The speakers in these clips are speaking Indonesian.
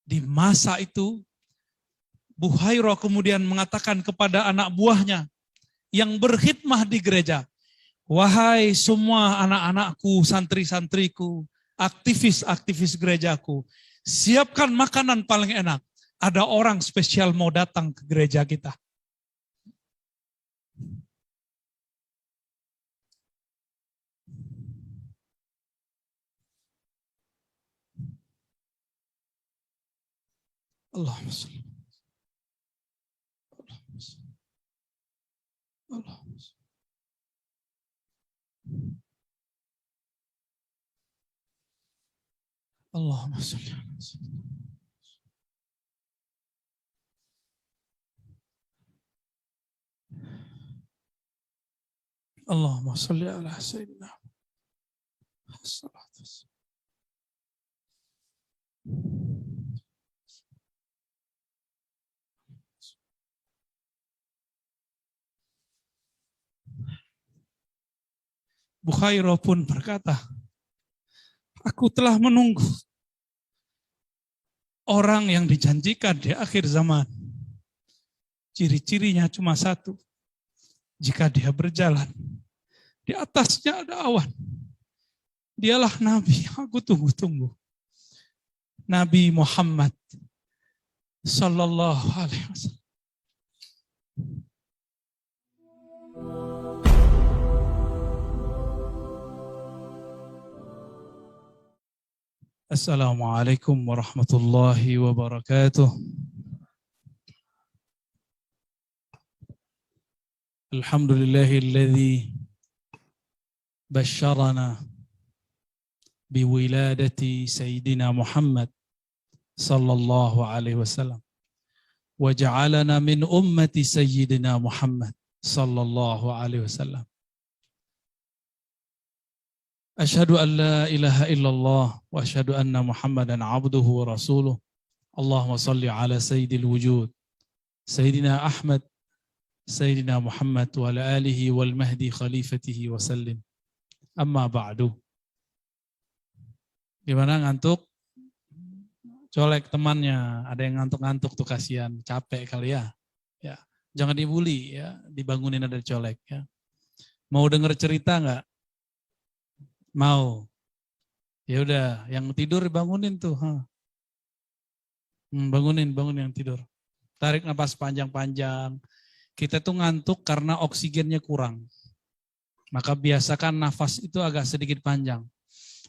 Di masa itu, Buhairah kemudian mengatakan kepada anak buahnya yang berkhidmah di gereja, wahai semua anak-anakku, santri-santriku, aktivis-aktivis gerejaku, siapkan makanan paling enak. Ada orang spesial mau datang ke gereja kita. Allahumma shalli. Allahumma shalli. Allahumma shalli ala sayyidina. Buhairah pun berkata, aku telah menunggu orang yang dijanjikan di akhir zaman. Ciri-cirinya cuma satu. Jika dia berjalan, di atasnya ada awan. Dialah Nabi yang aku tunggu-tunggu. Nabi Muhammad Sallallahu Alaihi Wasallam. Assalamualaikum warahmatullahi wabarakatuh. Alhamdulillahilladzi basyarana biwiladati Sayyidina Muhammad sallallahu alaihi wasallam wa ja'alana min ummati Sayyidina Muhammad sallallahu alaihi wasallam. Asyhadu an la ilaha illallah wa asyhadu anna Muhammadan abduhu wa rasuluh. Allahumma salli ala sayyidil wujud Sayyidina Ahmad Sayyidina Muhammad wa ala alihi wal mahdi khalifatihi wa sallim. Amma ba'du. Gimana, ngantuk? Colek temannya, ada yang ngantuk-ngantuk tuh, kasihan, capek kali ya. Ya, jangan dibully ya, dibangunin ada colek ya. Mau denger cerita enggak? Mau. Ya udah, yang tidur bangunin tuh, bangunin yang tidur. Tarik napas panjang-panjang. Kita tuh ngantuk karena oksigennya kurang. Maka biasakan nafas itu agak sedikit panjang,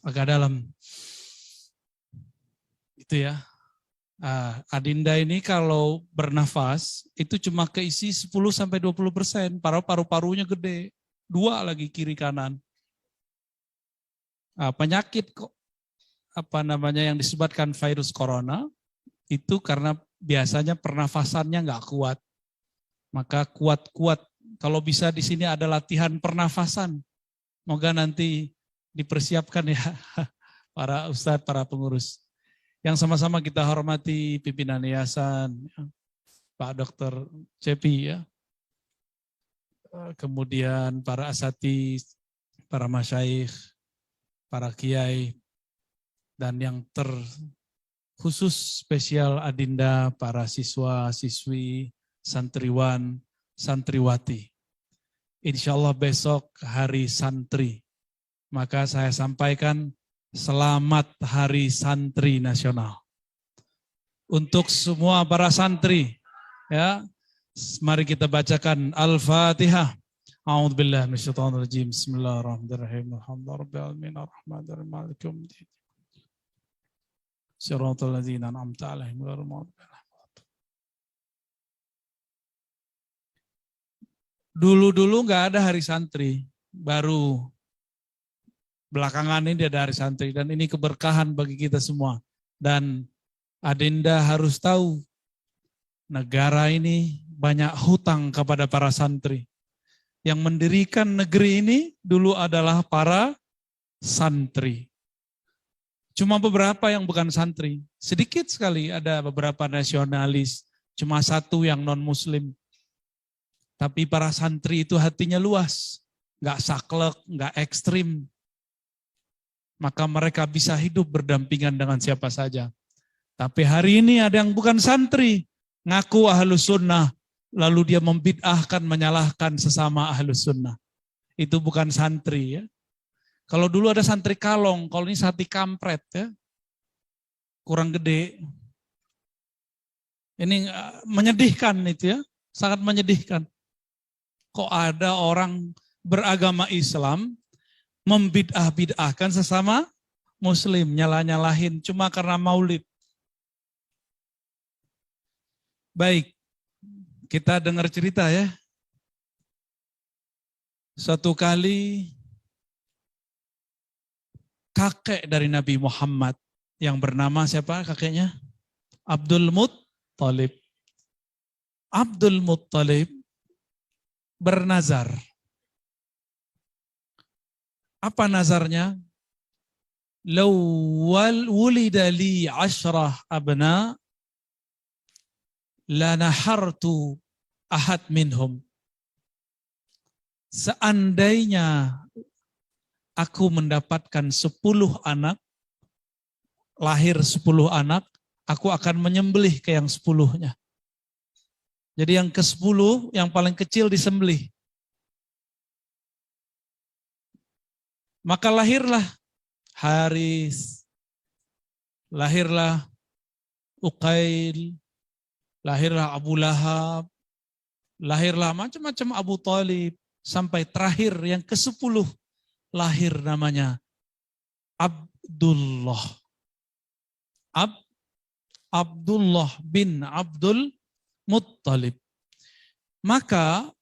agak dalam. Itu ya. Adinda ini kalau bernafas itu cuma keisi 10-20%, paru-parunya gede. 2 lagi kiri kanan. Penyakit yang disebabkan virus corona itu karena biasanya pernafasannya nggak kuat. Maka kuat-kuat. Kalau bisa di sini ada latihan pernafasan. Moga nanti dipersiapkan ya para ustadz, para pengurus. Yang sama-sama kita hormati pimpinan yayasan, Pak Dr. Cepi ya. Kemudian para asatidz, para masyaikh, para kiai, dan yang terkhusus spesial adinda, para siswa, siswi, santriwan, santriwati. Insya Allah besok hari santri. Maka saya sampaikan selamat hari santri nasional. Untuk semua para santri, ya, mari kita bacakan Al-Fatihah. A'udzubillahi minasyaitonirrajim. Bismillahirrahmanirrahim. Alhamdulillahirabbil alamin arrahmanirrahim maliki yaumiddin. Shiratal ladzina an'amta 'alaihim ghairil maghdubi 'alaihim. Dulu-dulu nggak ada hari santri, baru belakangan ini ada hari santri, dan ini keberkahan bagi kita semua. Dan adinda harus tahu, negara ini banyak hutang kepada para santri. Yang mendirikan negeri ini dulu adalah para santri. Cuma beberapa yang bukan santri, sedikit sekali ada beberapa nasionalis, cuma 1 yang non-muslim. Tapi para santri itu hatinya luas, nggak saklek, nggak ekstrim. Maka mereka bisa hidup berdampingan dengan siapa saja. Tapi hari ini ada yang bukan santri, ngaku ahlus sunnah, lalu dia membid'ahkan, menyalahkan sesama ahlus sunnah. Itu bukan santri ya. Kalau dulu ada santri kalong, kalau ini sati kampret ya. Kurang gede. Ini menyedihkan itu ya, sangat menyedihkan. Kok ada orang beragama Islam membid'ah-bid'ahkan sesama muslim, nyalah-nyalahin cuma karena maulid. Baik, kita dengar cerita ya. Suatu kali kakek dari Nabi Muhammad yang bernama siapa kakeknya? Abdul Muttalib. Abdul Muttalib bernazar. Apa nazarnya? Law wulida li 10 abna la nahartu ahad minhum. Seandainya aku mendapatkan 10 anak, lahir 10 anak, aku akan menyembelih ke yang 10-nya. Jadi yang ke-10, yang paling kecil disembelih. Maka lahirlah Haris, lahirlah Uqail, lahirlah Abu Lahab, lahirlah macam-macam Abu Talib, sampai terakhir yang ke-10 lahir namanya Abdullah. Abdullah bin Abdul Muttalib. Maka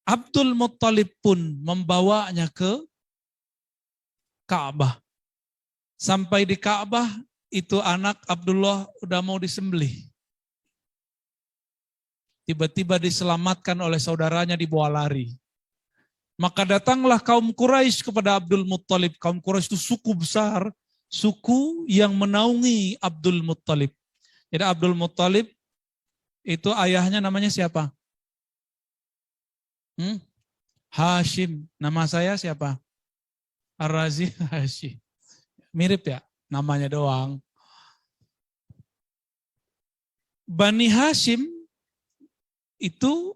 Abdul Muttalib pun membawanya ke Ka'bah. Sampai di Ka'bah itu anak Abdullah udah mau disembelih. Tiba-tiba diselamatkan oleh saudaranya dibawa lari. Maka datanglah kaum Quraisy kepada Abdul Muttalib. Kaum Quraisy itu suku besar, suku yang menaungi Abdul Muttalib. Jadi Abdul Muttalib itu ayahnya namanya siapa? Hashim. Nama saya siapa? Ar-Razi Hashim. Mirip ya, namanya doang. Bani Hashim itu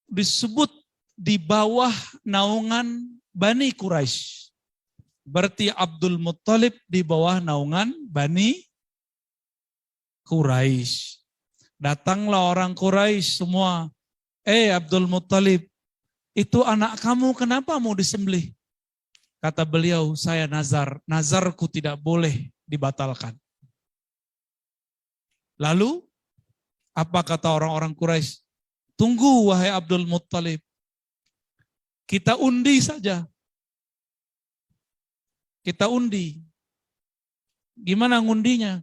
disebut di bawah naungan Bani Quraisy. Berarti Abdul Muttalib di bawah naungan Bani Quraisy. Datanglah orang Quraisy semua. Abdul Muttalib, itu anak kamu kenapa mau disembelih? Kata beliau, saya nazar. Nazarku tidak boleh dibatalkan. Lalu, apa kata orang-orang Quraisy? Tunggu wahai Abdul Muttalib. Kita undi saja. Kita undi. Gimana ngundinya?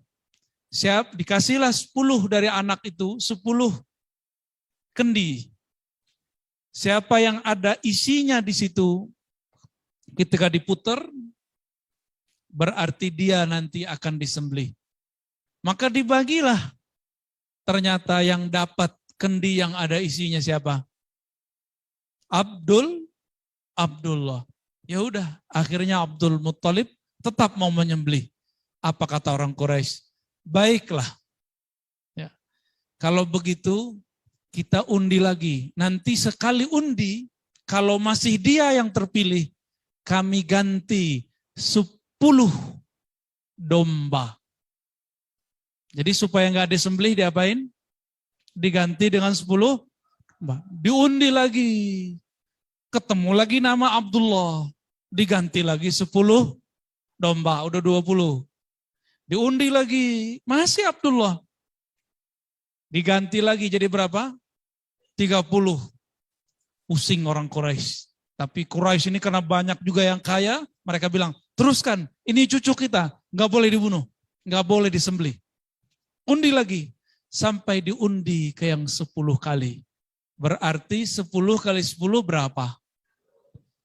Siap, dikasihlah 10 dari anak itu, 10 kendi. Siapa yang ada isinya di situ, ketika diputar, berarti dia nanti akan disembelih. Maka dibagilah. Ternyata yang dapat kendi yang ada isinya siapa? Abdullah. Ya udah, akhirnya Abdul Muttalib tetap mau menyembelih. Apa kata orang Quraisy? Baiklah. Ya. Kalau begitu kita undi lagi. Nanti sekali undi, kalau masih dia yang terpilih, kami ganti 10 domba. Jadi supaya nggak disembelih diapain? Diganti dengan 10 domba. Diundi lagi. Ketemu lagi nama Abdullah. Diganti lagi 10 domba. Udah 20. Diundi lagi. Masih Abdullah. Diganti lagi jadi berapa? 30. Pusing orang Quraisy. Tapi Quraisy ini karena banyak juga yang kaya, mereka bilang, teruskan, ini cucu kita, nggak boleh dibunuh, nggak boleh disembelih. Undi lagi, sampai diundi ke yang 10 kali. Berarti 10 kali 10 berapa?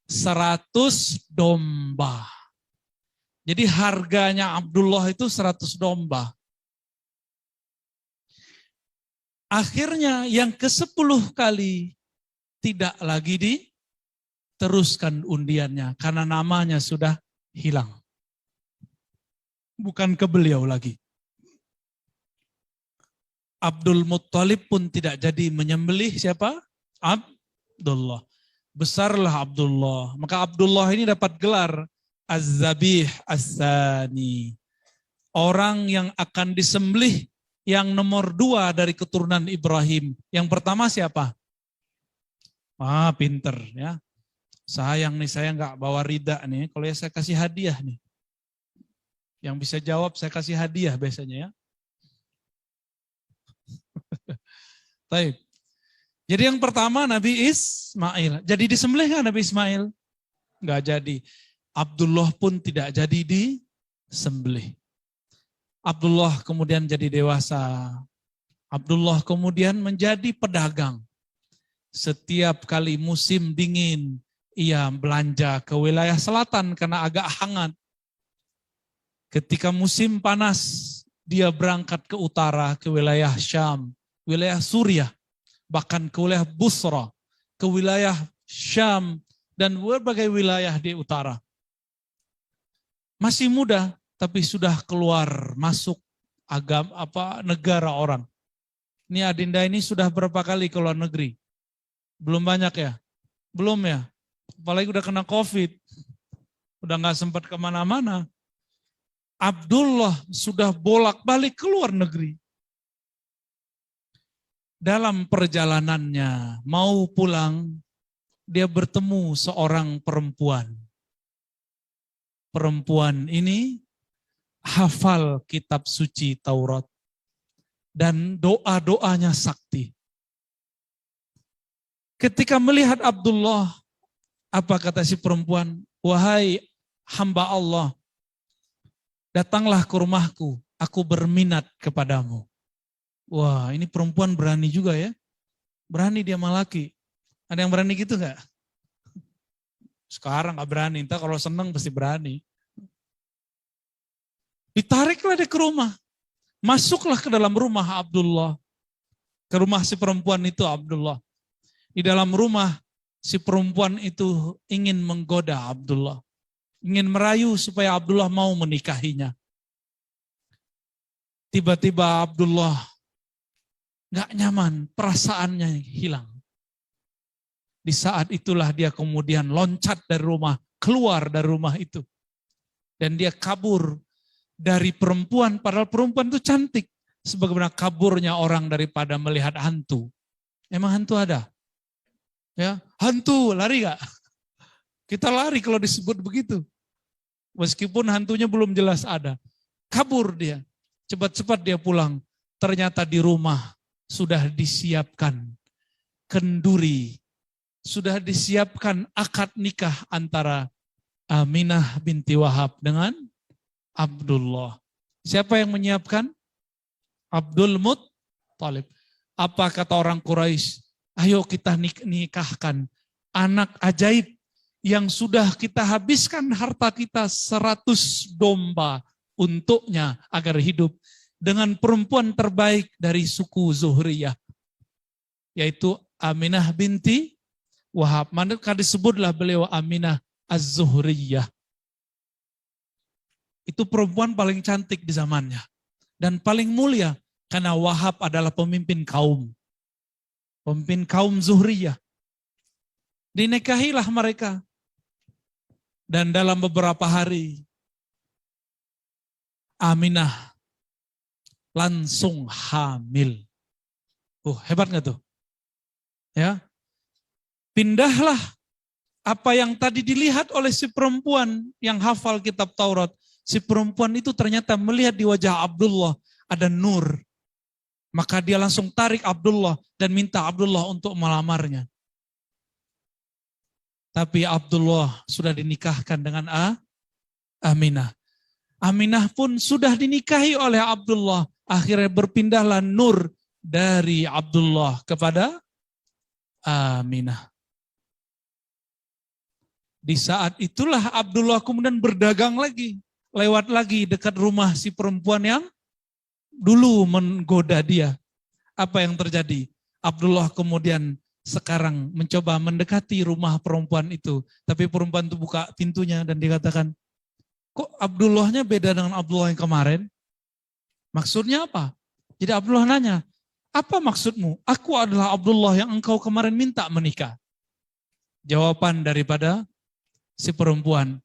100 domba. Jadi harganya Abdullah itu 100 domba. Akhirnya yang ke-10 kali tidak lagi diteruskan undiannya karena namanya sudah hilang. Bukan ke beliau lagi. Abdul Muttalib pun tidak jadi menyembelih siapa? Abdullah. Besarlah Abdullah. Maka Abdullah ini dapat gelar Az-Zabih As-Sani. Orang yang akan disembelih yang nomor 2 dari keturunan Ibrahim. Yang pertama siapa? Pinter ya. Sayang nih saya nggak bawa rida nih. Kalau ya saya kasih hadiah nih. Yang bisa jawab saya kasih hadiah biasanya ya. Baik. Jadi yang pertama Nabi Ismail. Jadi disembelih nggak Nabi Ismail? Nggak jadi. Abdullah pun tidak jadi disembelih. Abdullah kemudian jadi dewasa. Abdullah kemudian menjadi pedagang. Setiap kali musim dingin, ia belanja ke wilayah selatan karena agak hangat. Ketika musim panas, dia berangkat ke utara, ke wilayah Syam, wilayah Suriah, bahkan ke wilayah Busra, ke wilayah Syam, dan berbagai wilayah di utara. Masih muda, tapi sudah keluar masuk negara orang. Ini Adinda ini sudah berapa kali ke luar negeri? Belum banyak ya? Belum ya? Apalagi udah kena COVID. Udah nggak sempat kemana-mana. Abdullah sudah bolak-balik ke luar negeri. Dalam perjalanannya, mau pulang, dia bertemu seorang perempuan. Perempuan ini hafal kitab suci Taurat. Dan doa-doanya sakti. Ketika melihat Abdullah, apa kata si perempuan? Wahai hamba Allah, datanglah ke rumahku, aku berminat kepadamu. Wah, ini perempuan berani juga ya. Berani dia sama laki. Ada yang berani gitu nggak? Sekarang nggak berani, entah kalau senang pasti berani. Ditariklah dia ke rumah. Masuklah ke dalam rumah Abdullah. Ke rumah si perempuan itu Abdullah. Di dalam rumah si perempuan itu ingin menggoda Abdullah. Ingin merayu supaya Abdullah mau menikahinya. Tiba-tiba Abdullah gak nyaman, perasaannya hilang. Di saat itulah dia kemudian loncat dari rumah, keluar dari rumah itu. Dan dia kabur dari perempuan, padahal perempuan itu cantik. Sebagaimana kaburnya orang daripada melihat hantu. Emang hantu ada? Ya, hantu, lari gak? Kita lari kalau disebut begitu. Meskipun hantunya belum jelas ada. Kabur dia. Cepat-cepat dia pulang. Ternyata di rumah sudah disiapkan kenduri. Sudah disiapkan akad nikah antara Aminah binti Wahab dengan Abdullah. Siapa yang menyiapkan? Abdul Muttalib. Apa kata orang Quraisy? Ayo kita nikahkan anak ajaib yang sudah kita habiskan harta kita 100 domba untuknya agar hidup dengan perempuan terbaik dari suku Zuhriyah, yaitu Aminah binti Wahab. Maka disebutlah beliau Aminah Az-Zuhriyah. Itu perempuan paling cantik di zamannya dan paling mulia karena Wahab adalah pemimpin kaum. Pemimpin kaum Zuhriyah. Dinikahilah mereka. Dan dalam beberapa hari, Aminah langsung hamil. Hebat gak tuh? Ya. Pindahlah apa yang tadi dilihat oleh si perempuan yang hafal kitab Taurat. Si perempuan itu ternyata melihat di wajah Abdullah ada nur. Maka dia langsung tarik Abdullah dan minta Abdullah untuk melamarnya. Tapi Abdullah sudah dinikahkan dengan Aminah. Aminah pun sudah dinikahi oleh Abdullah. Akhirnya berpindahlah nur dari Abdullah kepada Aminah. Di saat itulah Abdullah kemudian berdagang lagi. Lewat lagi dekat rumah si perempuan yang dulu menggoda dia. Apa yang terjadi? Abdullah kemudian sekarang mencoba mendekati rumah perempuan itu. Tapi perempuan itu buka pintunya dan dikatakan, kok Abdullahnya beda dengan Abdullah yang kemarin? Maksudnya apa? Jadi Abdullah nanya, Apa maksudmu? Aku adalah Abdullah yang engkau kemarin minta menikah. Jawaban daripada si perempuan.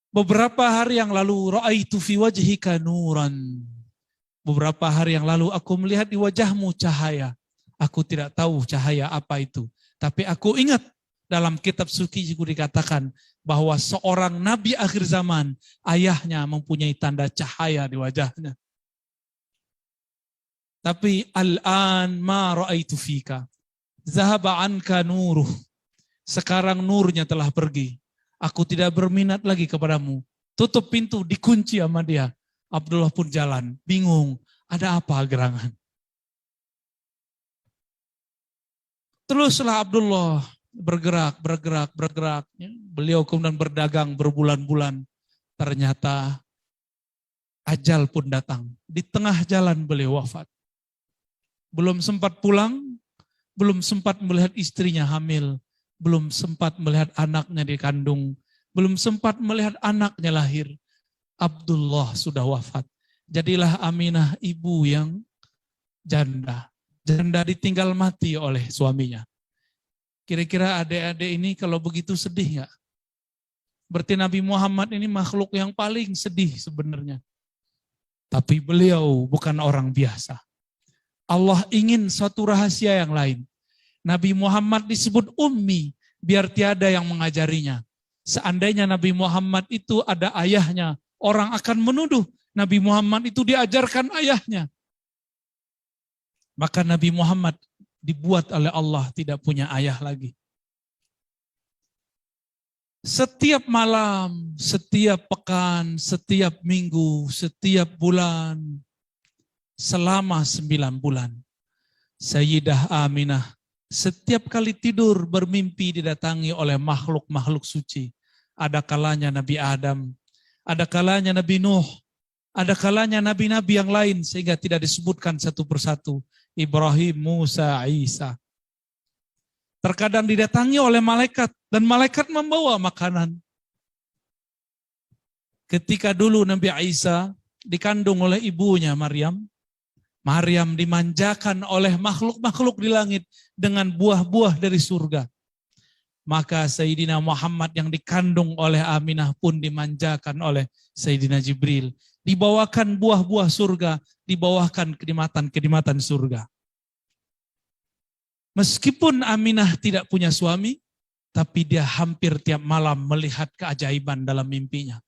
Beberapa hari yang lalu, ra'aitu fi wajhika nuran. Beberapa hari yang lalu aku melihat di wajahmu cahaya. Aku tidak tahu cahaya apa itu. Tapi aku ingat dalam kitab suci juga dikatakan bahwa seorang nabi akhir zaman, ayahnya mempunyai tanda cahaya di wajahnya. Tapi al-an ma ra'aitu fika. Zahaba anka nuruh. Sekarang nurnya telah pergi. Aku tidak berminat lagi kepadamu. Tutup pintu, dikunci sama dia. Abdullah pun jalan, bingung. Ada apa gerangan? Teruslah Abdullah bergerak. Beliau kemudian berdagang berbulan-bulan. Ternyata ajal pun datang. Di tengah jalan beliau wafat. Belum sempat pulang, belum sempat melihat istrinya hamil, belum sempat melihat anaknya dikandung, belum sempat melihat anaknya lahir. Abdullah sudah wafat. Jadilah Aminah ibu yang janda. Janda ditinggal mati oleh suaminya. Kira-kira adik-adik ini kalau begitu sedih nggak? Berarti Nabi Muhammad ini makhluk yang paling sedih sebenarnya. Tapi beliau bukan orang biasa. Allah ingin suatu rahasia yang lain. Nabi Muhammad disebut ummi, biar tiada yang mengajarinya. Seandainya Nabi Muhammad itu ada ayahnya, orang akan menuduh Nabi Muhammad itu diajarkan ayahnya. Maka Nabi Muhammad dibuat oleh Allah tidak punya ayah lagi. Setiap malam, setiap pekan, setiap minggu, setiap bulan, selama 9 bulan, Sayyidah Aminah setiap kali tidur bermimpi didatangi oleh makhluk-makhluk suci. Ada kalanya Nabi Adam, ada kalanya Nabi Nuh, ada kalanya nabi-nabi yang lain sehingga tidak disebutkan satu persatu. Ibrahim, Musa, Isa. Terkadang didatangi oleh malaikat dan malaikat membawa makanan. Ketika dulu Nabi Isa dikandung oleh ibunya Maryam, Maryam dimanjakan oleh makhluk-makhluk di langit dengan buah-buah dari surga. Maka Sayyidina Muhammad yang dikandung oleh Aminah pun dimanjakan oleh Sayyidina Jibril. Dibawakan buah-buah surga, dibawakan kenikmatan-kenikmatan surga. Meskipun Aminah tidak punya suami, tapi dia hampir tiap malam melihat keajaiban dalam mimpinya.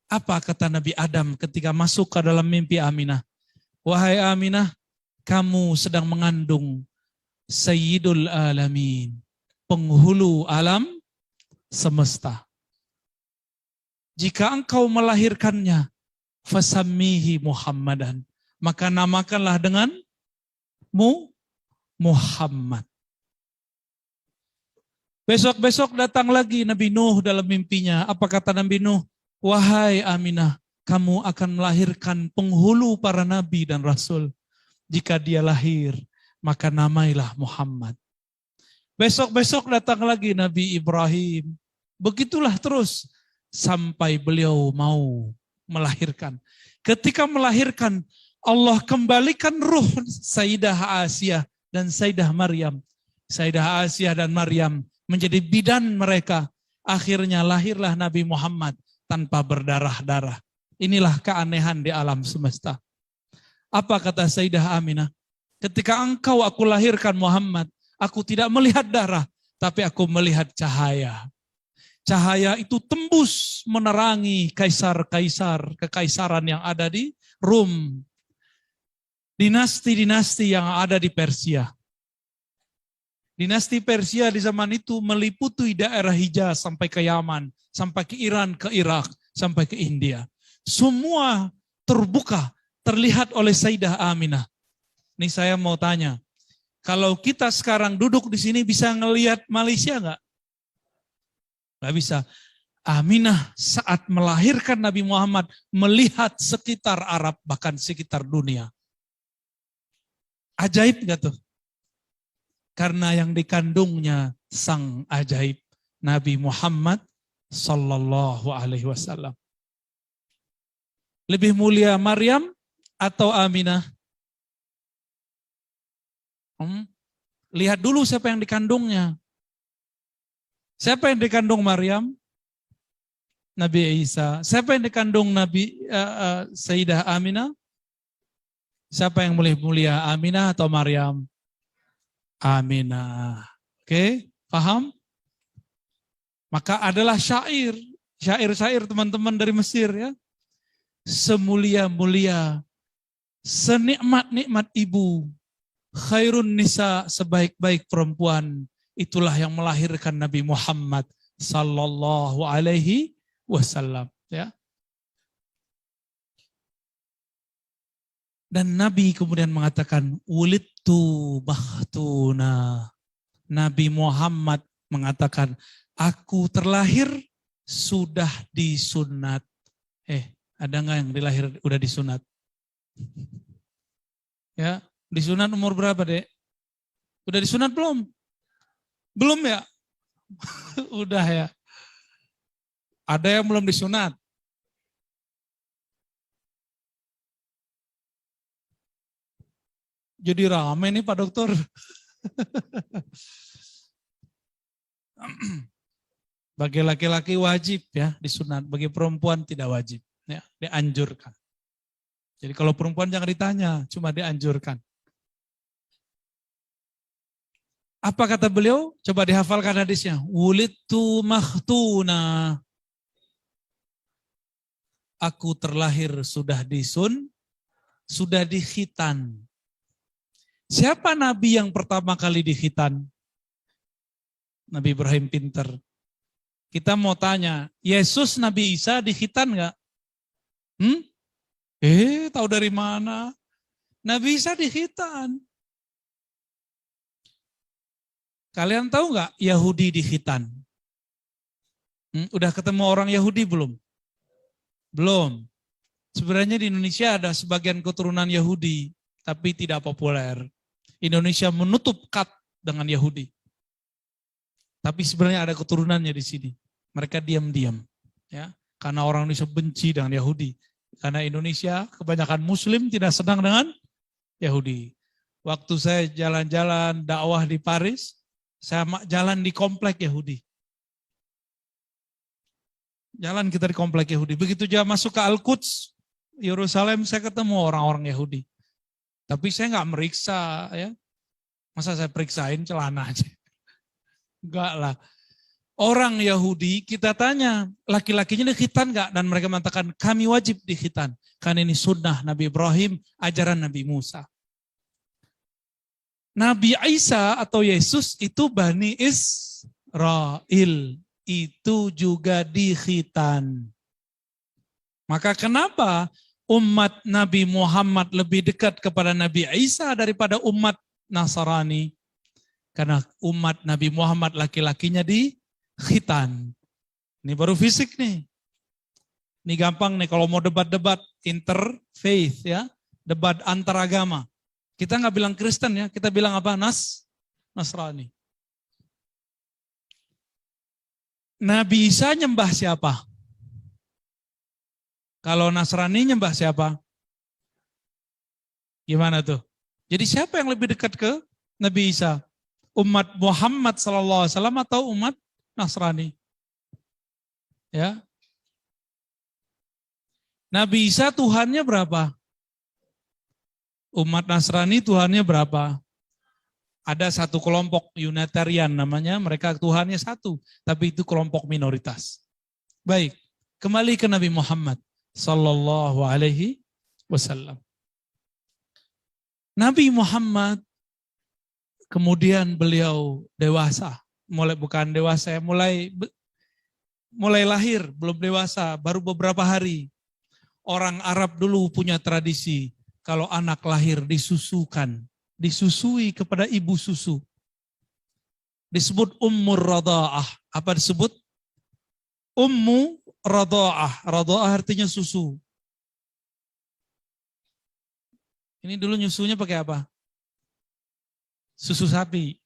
Apa kata Nabi Adam ketika masuk ke dalam mimpi Aminah? Wahai Aminah, kamu sedang mengandung Sayyidul Alamin, penghulu alam semesta. Jika engkau melahirkannya, fasammihi Muhammadan, maka namakanlah dengan Muhammad. Besok-besok datang lagi Nabi Nuh dalam mimpinya. Apa kata Nabi Nuh? Wahai Aminah, kamu akan melahirkan penghulu para nabi dan rasul. Jika dia lahir, maka namailah Muhammad. Besok-besok datang lagi Nabi Ibrahim. Begitulah terus sampai beliau mau melahirkan. Ketika melahirkan, Allah kembalikan ruh Sayyidah Asiyah dan Sayyidah Maryam. Sayyidah Asiyah dan Maryam menjadi bidan mereka. Akhirnya lahirlah Nabi Muhammad tanpa berdarah-darah. Inilah keanehan di alam semesta. Apa kata Sayyidah Aminah? Ketika engkau aku lahirkan Muhammad, aku tidak melihat darah, tapi aku melihat cahaya. Cahaya itu tembus menerangi kaisar-kaisar, kekaisaran yang ada di Rum. Dinasti-dinasti yang ada di Persia. Dinasti Persia di zaman itu meliputi daerah Hijaz sampai ke Yaman, sampai ke Iran, ke Irak, sampai ke India. Semua terbuka, terlihat oleh Sayyidah Aminah. Ini saya mau tanya, kalau kita sekarang duduk di sini bisa ngelihat Malaysia nggak? Nggak bisa. Aminah saat melahirkan Nabi Muhammad melihat sekitar Arab, bahkan sekitar dunia. Ajaib nggak tuh? Karena yang dikandungnya sang ajaib, Nabi Muhammad Sallallahu Alaihi Wasallam. Lebih mulia Maryam atau Aminah? Lihat dulu siapa yang dikandungnya. Siapa yang dikandung Maryam? Nabi Isa. Siapa yang dikandung Nabi Sayyidah Aminah? Siapa yang mulia? Aminah atau Maryam? Aminah. Oke, paham? Maka adalah syair teman-teman dari Mesir ya. Semulia-mulia, senikmat-nikmat ibu, khairun nisa, sebaik-baik perempuan, itulah yang melahirkan Nabi Muhammad sallallahu alaihi wasallam ya. Dan Nabi kemudian mengatakan wulidtu makhtuna. Nabi Muhammad mengatakan aku terlahir sudah disunat. Ada nggak yang dilahir udah disunat? Ya, disunat umur berapa, Dek? Udah disunat belum? Belum ya? Udah ya. Ada yang belum disunat? Jadi ramai nih Pak Dokter. Bagi laki-laki wajib ya disunat, bagi perempuan tidak wajib. Ya, dianjurkan. Jadi kalau perempuan jangan ditanya, cuma dianjurkan. Apa kata beliau? Coba dihafalkan hadisnya. Wulidtu makhtuna. Aku terlahir sudah sudah dikhitan. Siapa nabi yang pertama kali dikhitan? Nabi Ibrahim pinter. Kita mau tanya, Yesus Nabi Isa dikhitan nggak? Tahu dari mana? Nabi Isa dikhitan. Kalian tahu nggak Yahudi dikhitan? Udah ketemu orang Yahudi belum? Belum. Sebenarnya di Indonesia ada sebagian keturunan Yahudi, tapi tidak populer. Indonesia menutup kat dengan Yahudi. Tapi sebenarnya ada keturunannya di sini. Mereka diam-diam, ya, karena orang Indonesia benci dengan Yahudi. Karena Indonesia kebanyakan Muslim tidak senang dengan Yahudi. Waktu saya jalan-jalan dakwah di Paris, saya jalan di komplek Yahudi. Jalan kita di komplek Yahudi. Begitu dia masuk ke Al-Quds, Yerusalem, saya ketemu orang-orang Yahudi. Tapi saya nggak meriksa, ya. Masa saya periksain celana aja? Enggak lah. Orang Yahudi kita tanya, laki-lakinya dikhitan enggak? Dan mereka mengatakan kami wajib dikhitan. Karena ini sunnah Nabi Ibrahim, ajaran Nabi Musa. Nabi Isa atau Yesus itu Bani Israel. Itu juga dikhitan. Maka kenapa umat Nabi Muhammad lebih dekat kepada Nabi Isa daripada umat Nasrani? Karena umat Nabi Muhammad laki-lakinya dikhitan. Ini baru fisik nih. Ini gampang nih kalau mau debat-debat interfaith ya, debat antaragama. Kita nggak bilang Kristen ya, kita bilang apa? Nasrani. Nabi Isa nyembah siapa? Kalau Nasrani nyembah siapa? Gimana tuh? Jadi siapa yang lebih dekat ke Nabi Isa? Umat Muhammad SAW atau umat Nasrani? Ya. Nabi Isa Tuhannya berapa? Umat Nasrani Tuhannya berapa? Ada satu kelompok Unitarian namanya, mereka Tuhannya satu, tapi itu kelompok minoritas. Baik, kembali ke Nabi Muhammad sallallahu alaihi wasallam. Nabi Muhammad kemudian beliau dewasa, mulai lahir, belum dewasa, baru beberapa hari. Orang Arab dulu punya tradisi, kalau anak lahir disusui kepada ibu susu. Disebut ummur radha'ah. Apa disebut? Ummu radha'ah. Radha'ah artinya susu. Ini dulu nyusunya pakai apa? Susu sapi.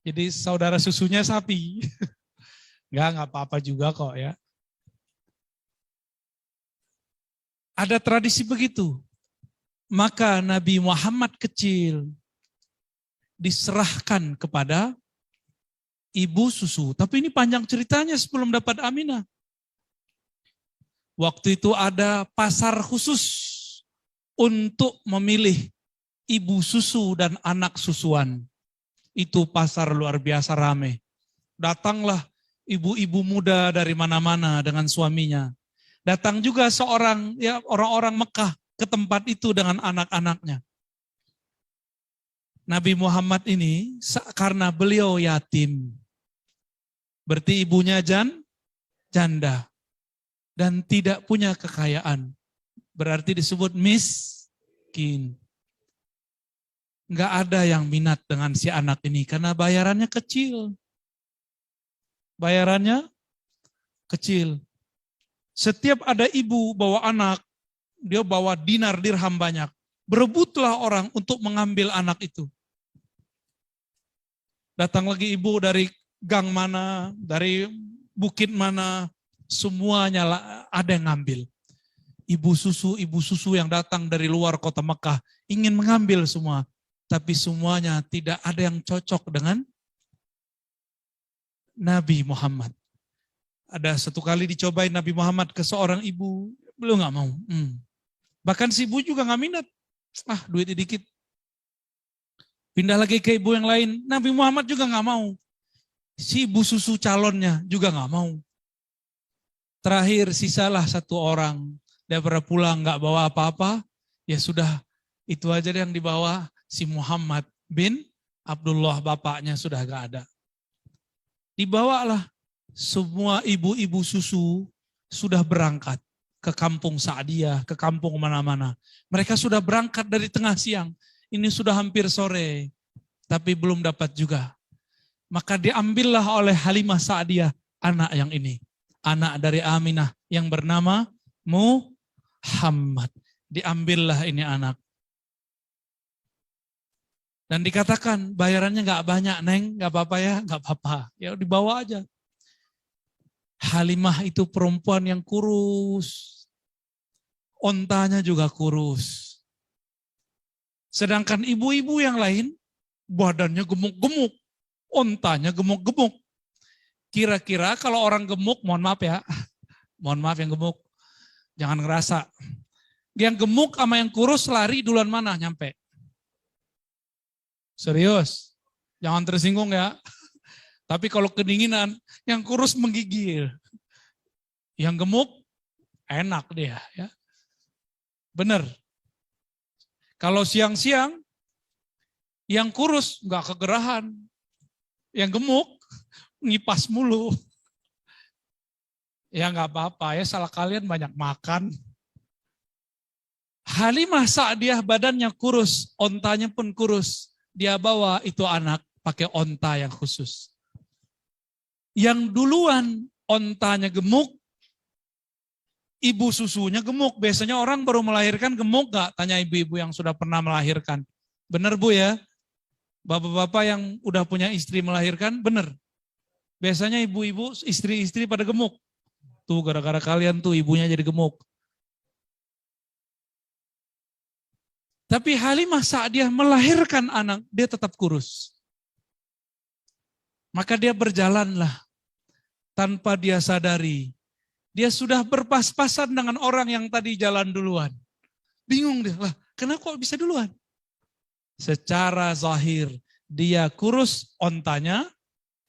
Jadi saudara susunya sapi. Enggak apa-apa juga kok ya. Ada tradisi begitu. Maka Nabi Muhammad kecil, diserahkan kepada ibu susu. Tapi ini panjang ceritanya sebelum dapat Aminah. Waktu itu ada pasar khusus untuk memilih ibu susu dan anak susuan. Itu pasar luar biasa rame. Datanglah ibu-ibu muda dari mana-mana dengan suaminya. Datang juga seorang orang-orang Mekah ke tempat itu dengan anak-anaknya. Nabi Muhammad ini karena beliau yatim. Berarti ibunya janda dan tidak punya kekayaan. Berarti disebut miskin. Enggak ada yang minat dengan si anak ini karena bayarannya kecil. Bayarannya kecil. Setiap ada ibu bawa anak, dia bawa dinar dirham banyak. Berebutlah orang untuk mengambil anak itu. Datang lagi ibu dari gang mana, dari bukit mana, semuanya ada yang ngambil. Ibu susu yang datang dari luar kota Mekah ingin mengambil semua. Tapi semuanya tidak ada yang cocok dengan Nabi Muhammad. Ada satu kali dicobain Nabi Muhammad ke seorang ibu, beliau nggak mau. Bahkan si ibu juga nggak minat. Duit dikit. Pindah lagi ke ibu yang lain, Nabi Muhammad juga nggak mau. Si ibu susu calonnya juga nggak mau. Terakhir sisalah satu orang, dia pernah pulang nggak bawa apa-apa, ya sudah itu aja yang dibawa. Si Muhammad bin Abdullah bapaknya sudah gak ada. Dibawalah semua ibu-ibu susu sudah berangkat ke kampung Sa'diyah, ke kampung mana-mana. Mereka sudah berangkat dari tengah siang. Ini sudah hampir sore, tapi belum dapat juga. Maka diambillah oleh Halimah Sa'diyah anak yang ini. Anak dari Aminah yang bernama Muhammad. Diambillah ini anak. Dan dikatakan bayarannya nggak banyak, Neng, nggak apa-apa ya, nggak apa-apa, ya dibawa aja. Halimah itu perempuan yang kurus, ontanya juga kurus. Sedangkan ibu-ibu yang lain badannya gemuk-gemuk, ontanya gemuk-gemuk. Kira-kira kalau orang gemuk, mohon maaf ya, mohon maaf yang gemuk, jangan ngerasa. Yang gemuk sama yang kurus lari duluan mana nyampe? Serius, jangan tersinggung ya. Tapi kalau kedinginan, yang kurus menggigil. Yang gemuk, enak dia. Ya. Bener. Kalau siang-siang, yang kurus nggak kegerahan. Yang gemuk, ngipas mulu. Ya nggak apa-apa ya, salah kalian banyak makan. Halimah Sa'diyah badannya kurus, ontanya pun kurus. Dia bawa itu anak pakai onta yang khusus. Yang duluan ontanya gemuk, ibu susunya gemuk. Biasanya orang baru melahirkan gemuk gak? Tanya ibu-ibu yang sudah pernah melahirkan. Benar Bu ya? Bapak-bapak yang udah punya istri melahirkan, benar. Biasanya ibu-ibu, istri-istri pada gemuk. Tuh gara-gara kalian tuh ibunya jadi gemuk. Tapi Halimah Sa'diyah melahirkan anak, dia tetap kurus. Maka dia berjalanlah tanpa dia sadari. Dia sudah berpas-pasan dengan orang yang tadi jalan duluan. Bingung dia, lah kenapa kok bisa duluan? Secara zahir dia kurus, ontanya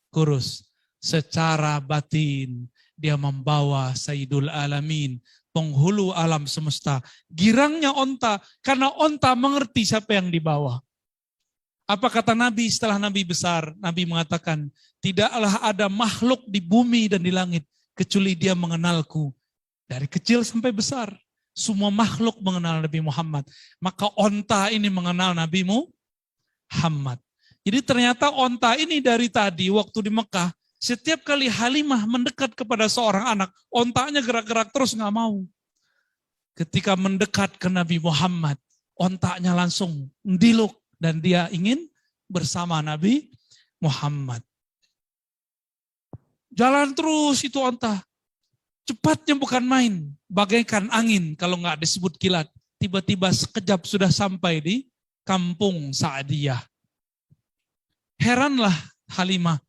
kurus. Secara batin dia membawa Sayyidul Alamin, penghulu alam semesta. Girangnya onta, karena onta mengerti siapa yang dibawa. Apa kata Nabi setelah Nabi besar? Nabi mengatakan, tidaklah ada makhluk di bumi dan di langit, kecuali dia mengenalku. Dari kecil sampai besar, semua makhluk mengenal Nabi Muhammad. Maka onta ini mengenal Nabi Muhammad. Jadi ternyata onta ini dari tadi, waktu di Mekah, setiap kali Halimah mendekat kepada seorang anak, ontanya gerak-gerak terus nggak mau. Ketika mendekat ke Nabi Muhammad, ontanya langsung mendiluk dan dia ingin bersama Nabi Muhammad. Jalan terus itu onta. Cepatnya bukan main, bagaikan angin kalau nggak disebut kilat. Tiba-tiba sekejap sudah sampai di kampung Sa'diyah. Heranlah Halimah,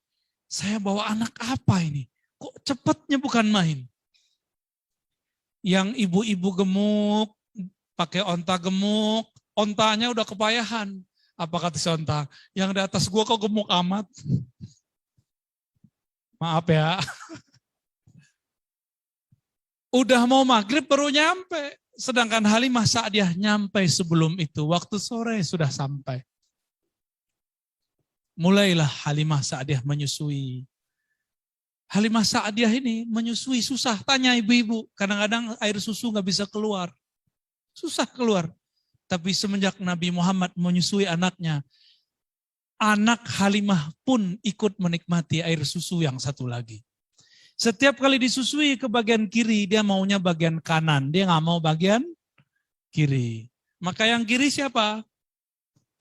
saya bawa anak apa ini? Kok cepatnya bukan main? Yang ibu-ibu gemuk, pakai onta gemuk, ontanya udah kepayahan. Apa kata si onta? Yang di atas gua kok gemuk amat? Maaf ya. Udah mau maghrib baru nyampe. Sedangkan Halimah Sa'diyah nyampe sebelum itu. Waktu sore sudah sampai. Mulailah Halimah Sa'diyah menyusui. Halimah Sa'diyah ini menyusui susah. Tanya ibu-ibu. Kadang-kadang air susu nggak bisa keluar. Susah keluar. Tapi semenjak Nabi Muhammad menyusui anaknya, anak Halimah pun ikut menikmati air susu yang satu lagi. Setiap kali disusui ke bagian kiri, dia maunya bagian kanan. Dia nggak mau bagian kiri. Maka yang kiri siapa?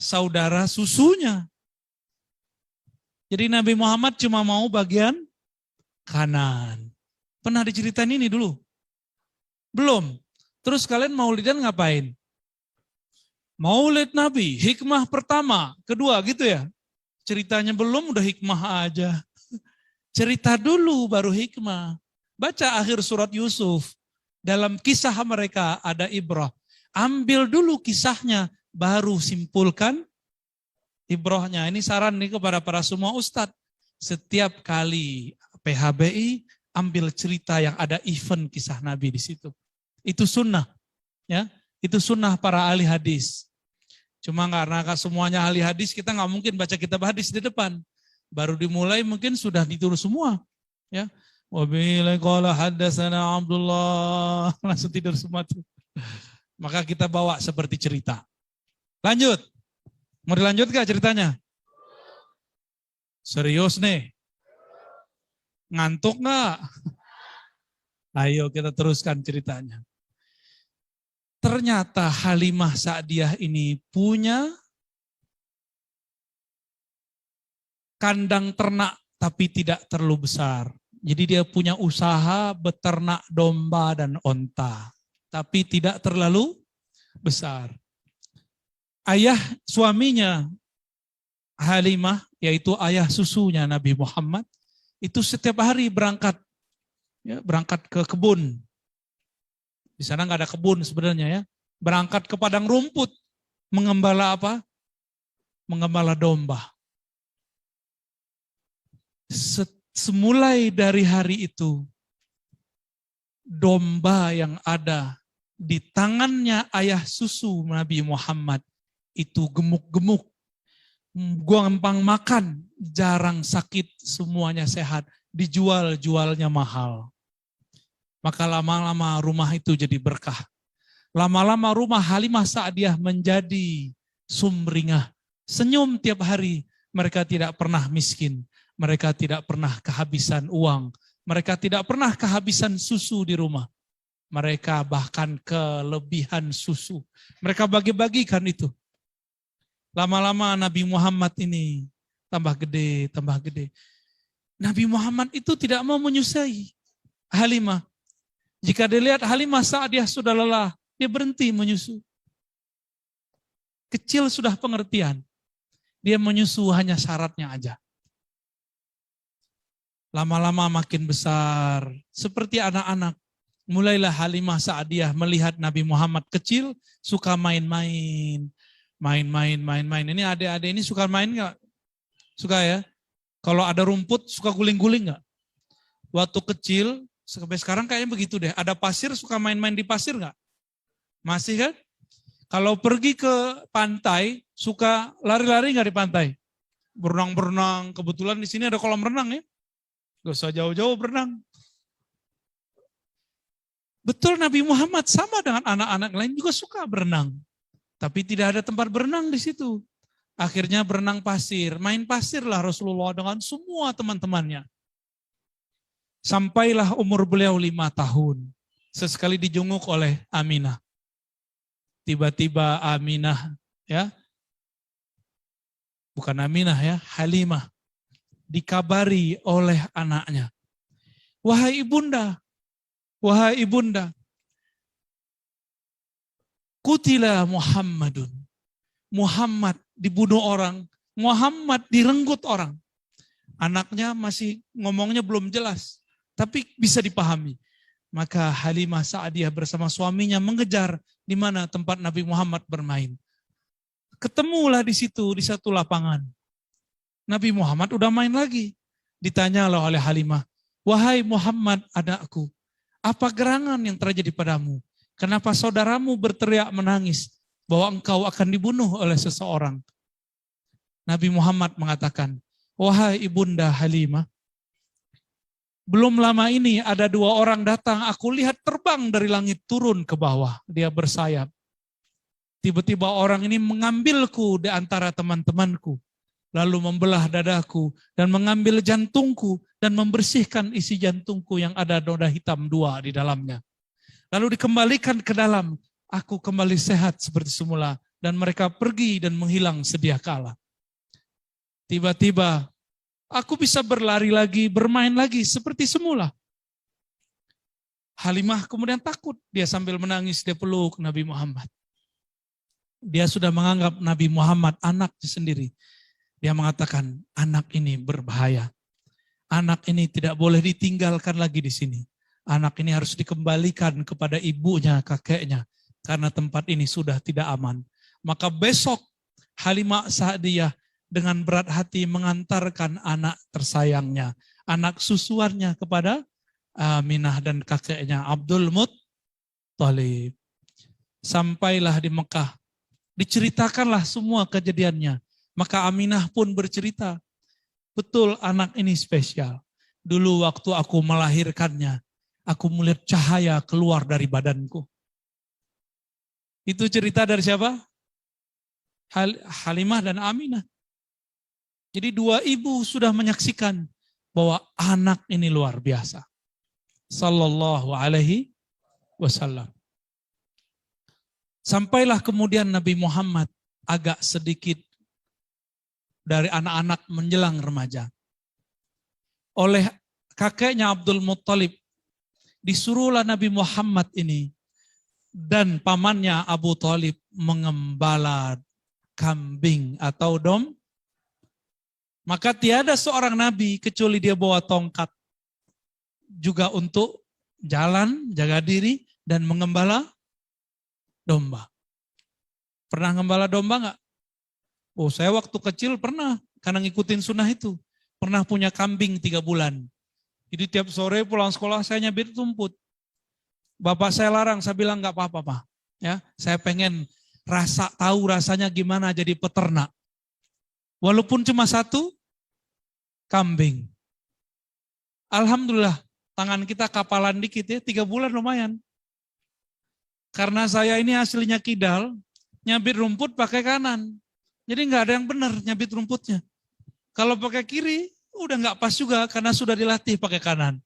Saudara susunya. Jadi Nabi Muhammad cuma mau bagian kanan. Pernah diceritain ini dulu? Belum. Terus kalian maulidan ngapain? Maulid Nabi, hikmah pertama, kedua gitu ya. Ceritanya belum udah hikmah aja. Cerita dulu baru hikmah. Baca akhir surat Yusuf. Dalam kisah mereka ada ibrah. Ambil dulu kisahnya, baru simpulkan ibrahnya. Ini saran nih kepada para semua ustadz. Setiap kali PHBI, ambil cerita yang ada event kisah Nabi di situ. Itu sunnah. Ya, itu sunnah para ahli hadis. Cuma karena semuanya ahli hadis, kita nggak mungkin baca kitab hadis di depan. Baru dimulai mungkin sudah ditulis semua. Ya. Wabillahi qala haddatsana Abdullah. Langsung tidur semua tuh. Maka kita bawa seperti cerita. Lanjut. Mau dilanjut gak ceritanya? Serius nih? Ngantuk gak? Ayo kita teruskan ceritanya. Ternyata Halimah Sa'diyah ini punya kandang ternak tapi tidak terlalu besar. Jadi dia punya usaha beternak domba dan onta. Tapi tidak terlalu besar. Ayah suaminya Halimah, yaitu ayah susunya Nabi Muhammad, itu setiap hari berangkat. Ya, berangkat ke kebun. Di sana nggak ada kebun sebenarnya ya. Berangkat ke padang rumput. Mengembala apa? Mengembala domba. Semulai dari hari itu, domba yang ada di tangannya ayah susu Nabi Muhammad itu gemuk-gemuk, gampang makan, jarang sakit, semuanya sehat, dijual-jualnya mahal. Maka lama-lama rumah itu jadi berkah. Lama-lama rumah Halimah Sa'diyah menjadi sumringah. Senyum tiap hari, mereka tidak pernah miskin. Mereka tidak pernah kehabisan uang. Mereka tidak pernah kehabisan susu di rumah. Mereka bahkan kelebihan susu. Mereka bagi-bagikan itu. Lama-lama Nabi Muhammad ini tambah gede, tambah gede. Nabi Muhammad itu tidak mau menyusui Halimah. Jika dilihat Halimah Sa'diyah sudah lelah, dia berhenti menyusu. Kecil sudah pengertian. Dia menyusu hanya syaratnya aja. Lama-lama makin besar, seperti anak-anak. Mulailah Halimah Sa'diyah melihat Nabi Muhammad kecil, suka main-main. Main-main. Ini adik-adik ini suka main nggak? Suka ya? Kalau ada rumput, suka guling-guling nggak? Waktu kecil, sampai sekarang kayaknya begitu deh. Ada pasir, suka main-main di pasir nggak? Masih kan? Kalau pergi ke pantai, suka lari-lari nggak di pantai? Berenang-berenang, kebetulan di sini ada kolam renang ya. Gak usah jauh-jauh berenang. Betul Nabi Muhammad sama dengan anak-anak lain juga suka berenang. Tapi tidak ada tempat berenang di situ. Akhirnya berenang pasir. Main pasir lah Rasulullah dengan semua teman-temannya. Sampailah umur beliau 5 tahun. Sesekali dijenguk oleh Aminah. Tiba-tiba Aminah, ya, bukan Aminah ya, Halimah. Dikabari oleh anaknya. Wahai ibunda, Qutila Muhammadun. Muhammad dibunuh orang Muhammad direnggut orang. Anaknya masih ngomongnya belum jelas, tapi bisa dipahami. Maka Halimah Sa'diyah bersama suaminya mengejar di mana tempat Nabi Muhammad bermain. Ketemulah di situ, di satu lapangan. Nabi Muhammad udah main lagi. Ditanyalah oleh Halimah, wahai Muhammad anakku, apa gerangan yang terjadi padamu? Kenapa saudaramu berteriak menangis bahwa engkau akan dibunuh oleh seseorang? Nabi Muhammad mengatakan, wahai ibunda Halimah, belum lama ini ada 2 orang datang, aku lihat terbang dari langit turun ke bawah, dia bersayap. Tiba-tiba orang ini mengambilku di antara teman-temanku, lalu membelah dadaku dan mengambil jantungku dan membersihkan isi jantungku yang ada noda hitam 2 di dalamnya. Lalu dikembalikan ke dalam, aku kembali sehat seperti semula dan mereka pergi dan menghilang sedia kala. Tiba-tiba aku bisa berlari lagi, bermain lagi seperti semula. Halimah kemudian takut, dia sambil menangis, dia peluk Nabi Muhammad. Dia sudah menganggap Nabi Muhammad anaknya sendiri. Dia mengatakan, anak ini berbahaya. Anak ini tidak boleh ditinggalkan lagi di sini. Anak ini harus dikembalikan kepada ibunya, kakeknya. Karena tempat ini sudah tidak aman. Maka besok Halimah Sa'diyah dengan berat hati mengantarkan anak tersayangnya, anak susuannya kepada Aminah dan kakeknya Abdul Muttalib. Sampailah di Mekah. Diceritakanlah semua kejadiannya. Maka Aminah pun bercerita, betul anak ini spesial. Dulu waktu aku melahirkannya, aku melihat cahaya keluar dari badanku. Itu cerita dari siapa? Halimah dan Aminah. Jadi 2 ibu sudah menyaksikan bahwa anak ini luar biasa. Sallallahu alaihi wasallam. Sampailah kemudian Nabi Muhammad agak sedikit dari anak-anak menjelang remaja. Oleh kakeknya Abdul Muttalib, disuruhlah Nabi Muhammad ini dan pamannya Abu Thalib mengembala kambing atau domba. Maka tiada seorang nabi kecuali dia bawa tongkat juga untuk jalan, jaga diri, dan mengembala domba. Pernah ngembala domba enggak? Oh, saya waktu kecil pernah, karena ngikutin sunnah itu. Pernah punya kambing 3 bulan. Jadi tiap sore pulang sekolah saya nyabit rumput. Bapak saya larang, saya bilang enggak apa-apa, Pak. Ya, saya pengen tahu rasanya gimana jadi peternak. Walaupun cuma 1 kambing. Alhamdulillah, tangan kita kapalan dikit ya, 3 bulan lumayan. Karena saya ini aslinya kidal, nyabit rumput pakai kanan. Jadi nggak ada yang benar nyabit rumputnya. Kalau pakai kiri, udah nggak pas juga karena sudah dilatih pakai kanan.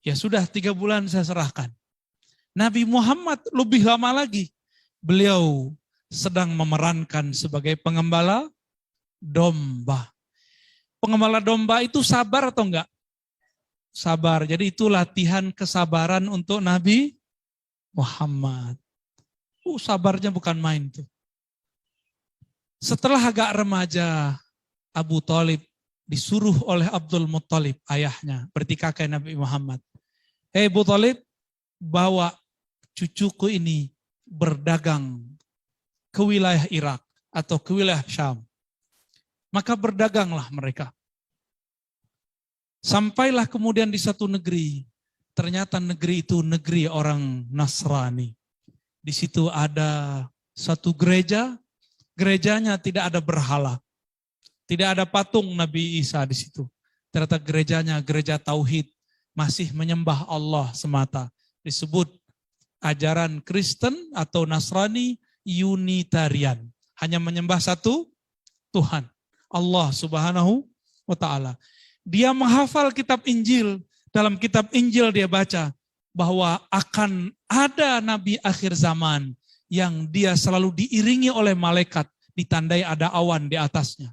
Ya sudah 3 bulan saya serahkan. Nabi Muhammad lebih lama lagi. Beliau sedang memerankan sebagai pengembala domba. Pengembala domba itu sabar atau enggak? Sabar. Jadi itu latihan kesabaran untuk Nabi Muhammad. Sabarnya bukan main tuh. Setelah agak remaja, Abu Thalib disuruh oleh Abdul Muttalib, ayahnya, berarti kakek Nabi Muhammad. Hei Abu Thalib, bawa cucuku ini berdagang ke wilayah Irak atau ke wilayah Syam. Maka berdaganglah mereka. Sampailah kemudian di satu negeri. Ternyata negeri itu negeri orang Nasrani. Di situ ada satu gereja. Gerejanya tidak ada berhala. Tidak ada patung Nabi Isa di situ. Ternyata gerejanya gereja tauhid. Masih menyembah Allah semata. Disebut ajaran Kristen atau Nasrani Unitarian. Hanya menyembah satu Tuhan. Allah Subhanahu wa ta'ala. Dia menghafal kitab Injil. Dalam kitab Injil dia baca bahwa akan ada nabi akhir zaman yang dia selalu diiringi oleh malaikat, ditandai ada awan di atasnya.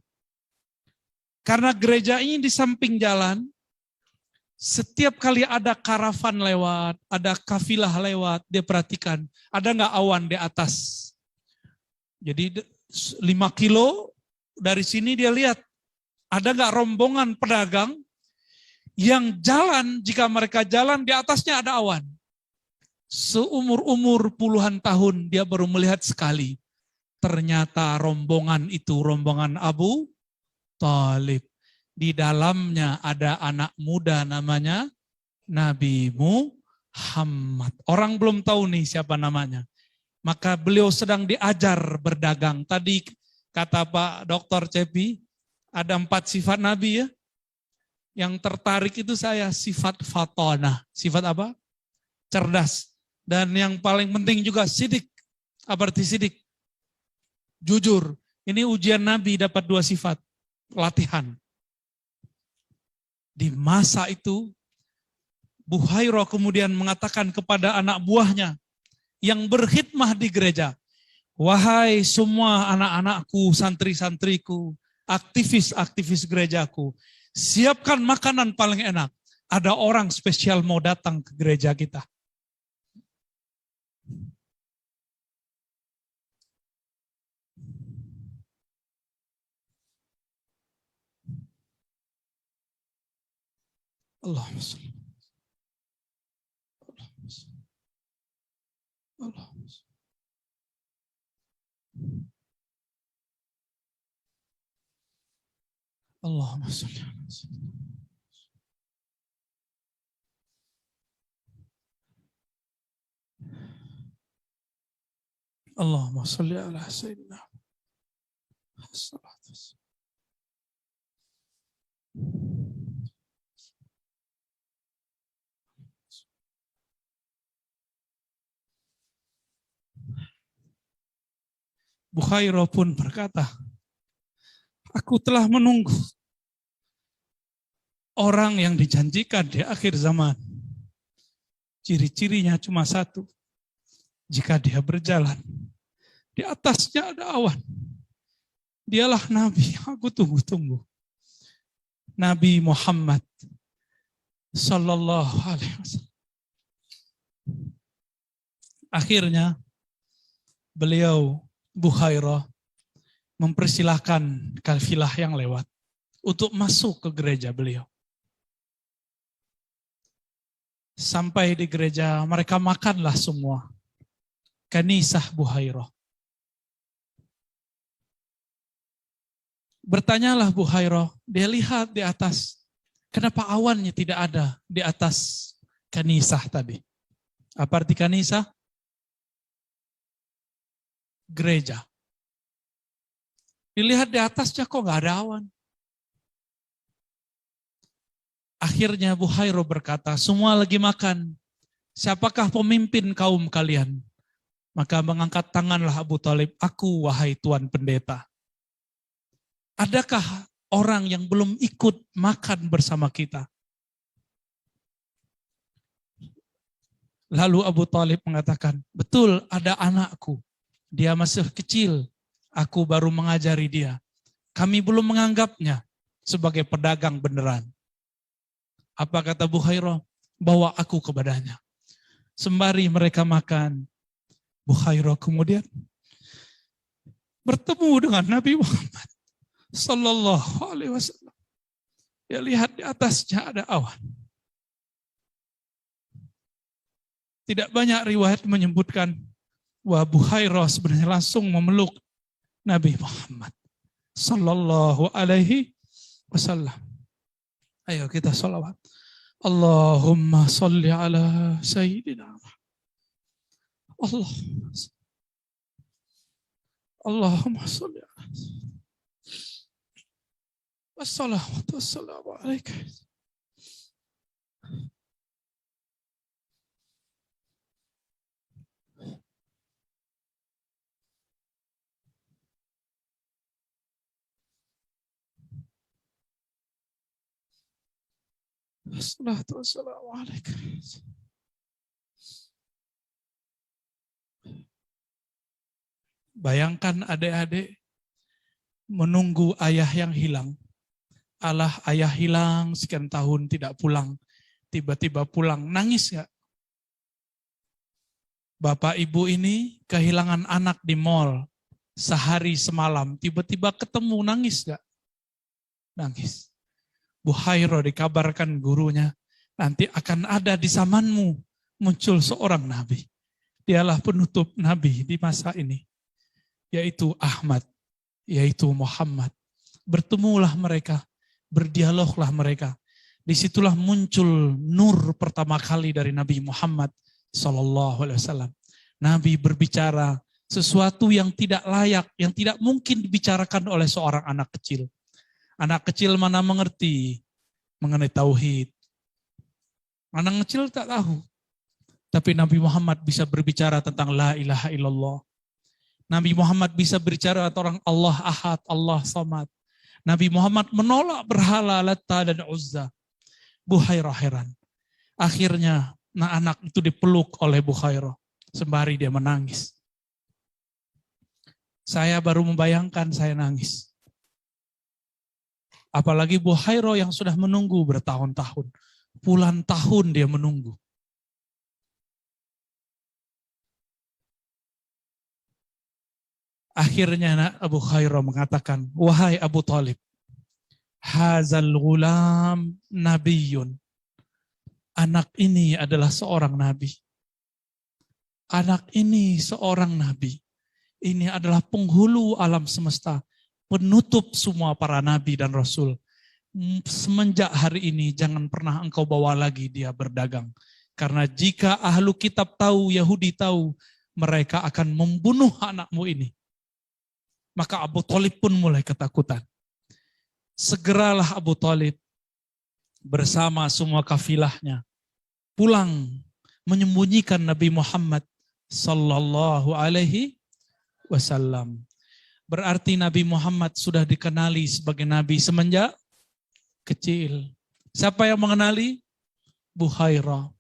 Karena gereja ini di samping jalan, setiap kali ada karavan lewat, ada kafilah lewat, dia perhatikan, ada nggak awan di atas. Jadi 5 kilo dari sini dia lihat, ada nggak rombongan pedagang yang jalan, jika mereka jalan di atasnya ada awan. Seumur-umur puluhan tahun dia baru melihat sekali. Ternyata rombongan itu rombongan Abu Thalib. Di dalamnya ada anak muda namanya Nabi Muhammad. Orang belum tahu nih siapa namanya. Maka beliau sedang diajar berdagang. Tadi kata Pak Dr. Cepi, ada 4 sifat Nabi ya. Yang tertarik itu saya sifat fatona. Sifat apa? Cerdas. Dan yang paling penting juga sidik. Apa arti sidik? Jujur. Ini ujian Nabi dapat 2 sifat. Latihan. Di masa itu, Buhairah kemudian mengatakan kepada anak buahnya yang berkhidmah di gereja, wahai semua anak-anakku, santri-santriku, aktivis-aktivis gerejaku, siapkan makanan paling enak. Ada orang spesial mau datang ke gereja kita. Allahumma sholli. Allahumma sholli. Allahumma sholli. Allahumma sholli ala sayyidina. Buhairah pun berkata, aku telah menunggu orang yang dijanjikan di akhir zaman. Ciri-cirinya cuma satu. Jika dia berjalan, di atasnya ada awan. Dialah Nabi, aku tunggu-tunggu. Nabi Muhammad Sallallahu Alaihi Wasallam. Akhirnya, beliau Buhairah mempersilahkan kafilah yang lewat untuk masuk ke gereja beliau. Sampai di gereja, mereka makanlah semua. Kanisah Buhairah. Bertanyalah Buhairah, dia lihat di atas, kenapa awannya tidak ada di atas kanisah tadi? Apa arti kanisah? Gereja. Dilihat di atasnya kok nggak ada awan. Akhirnya Buhairah berkata, semua lagi makan. Siapakah pemimpin kaum kalian? Maka mengangkat tanganlah Abu Thalib, aku wahai Tuan Pendeta. Adakah orang yang belum ikut makan bersama kita? Lalu Abu Thalib mengatakan, betul ada anakku. Dia masih kecil, aku baru mengajari dia. Kami belum menganggapnya sebagai pedagang beneran. Apa kata Buhairah? Bawa aku kepadanya. Sembari mereka makan, Buhairah kemudian bertemu dengan Nabi Muhammad Sallallahu Alaihi Wasallam. Dia lihat di atasnya ada awan. Tidak banyak riwayat menyebutkan bahwa Buhairah sebenarnya langsung memeluk Nabi Muhammad Sallallahu Alaihi Wasallam. Ayo kita salawat. Allahumma salli ala Sayyidina Muhammad. Allahumma salli ala wassalatu wassalamu alaika. Wassalatu wassalamu alaika. Bayangkan adik-adik menunggu ayah yang hilang. Allah, ayah hilang sekian tahun tidak pulang. Tiba-tiba pulang, nangis gak? Bapak ibu ini kehilangan anak di mall. sehari semalam, tiba-tiba ketemu, nangis gak? Nangis. Buhairah dikabarkan gurunya, nanti akan ada di zamanmu muncul seorang nabi. Dialah penutup nabi di masa ini, yaitu Ahmad, yaitu Muhammad. Bertemulah mereka, berdialoglah mereka. Disitulah muncul nur pertama kali dari Nabi Muhammad SAW. Nabi berbicara sesuatu yang tidak layak, yang tidak mungkin dibicarakan oleh seorang anak kecil. Anak kecil mana mengerti mengenai tauhid. Anak kecil tak tahu. Tapi Nabi Muhammad bisa berbicara tentang la ilaha illallah. Nabi Muhammad bisa berbicara tentang Allah Ahad, Allah Samad. Nabi Muhammad menolak berhala Lata dan Uzza. Buhairah heran. Akhirnya anak itu dipeluk oleh Buhairah. Sembari dia menangis. Saya baru membayangkan saya nangis. Apalagi Buhairah yang sudah menunggu bertahun-tahun. Puluhan tahun dia menunggu. Akhirnya Abu Khairah mengatakan, wahai Abu Talib, hazal gulam nabiyun. Anak ini adalah seorang nabi. Anak ini seorang nabi. Ini adalah penghulu alam semesta. Penutup semua para nabi dan rasul. Semenjak hari ini jangan pernah engkau bawa lagi dia berdagang. Karena jika ahlu kitab tahu, Yahudi tahu, mereka akan membunuh anakmu ini. Maka Abu Talib pun mulai ketakutan. Segeralah Abu Talib bersama semua kafilahnya pulang menyembunyikan Nabi Muhammad sallallahu alaihi wasallam. Berarti Nabi Muhammad sudah dikenali sebagai nabi semenjak kecil. Siapa yang mengenali? Buhairah.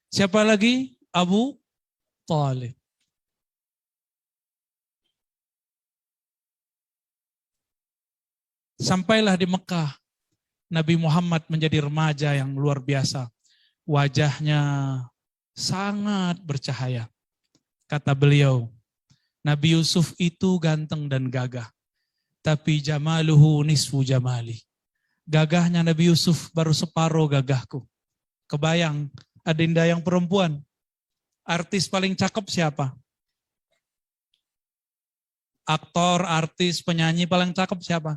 Siapa lagi? Abu Talib. Sampailah di Mekah, Nabi Muhammad menjadi remaja yang luar biasa. Wajahnya sangat bercahaya. Kata beliau, Nabi Yusuf itu ganteng dan gagah. Tapi jamaluhu nisfu jamali. Gagahnya Nabi Yusuf baru separuh gagahku. Kebayang, adinda yang perempuan. Artis paling cakep siapa? Aktor, artis, penyanyi paling cakep siapa?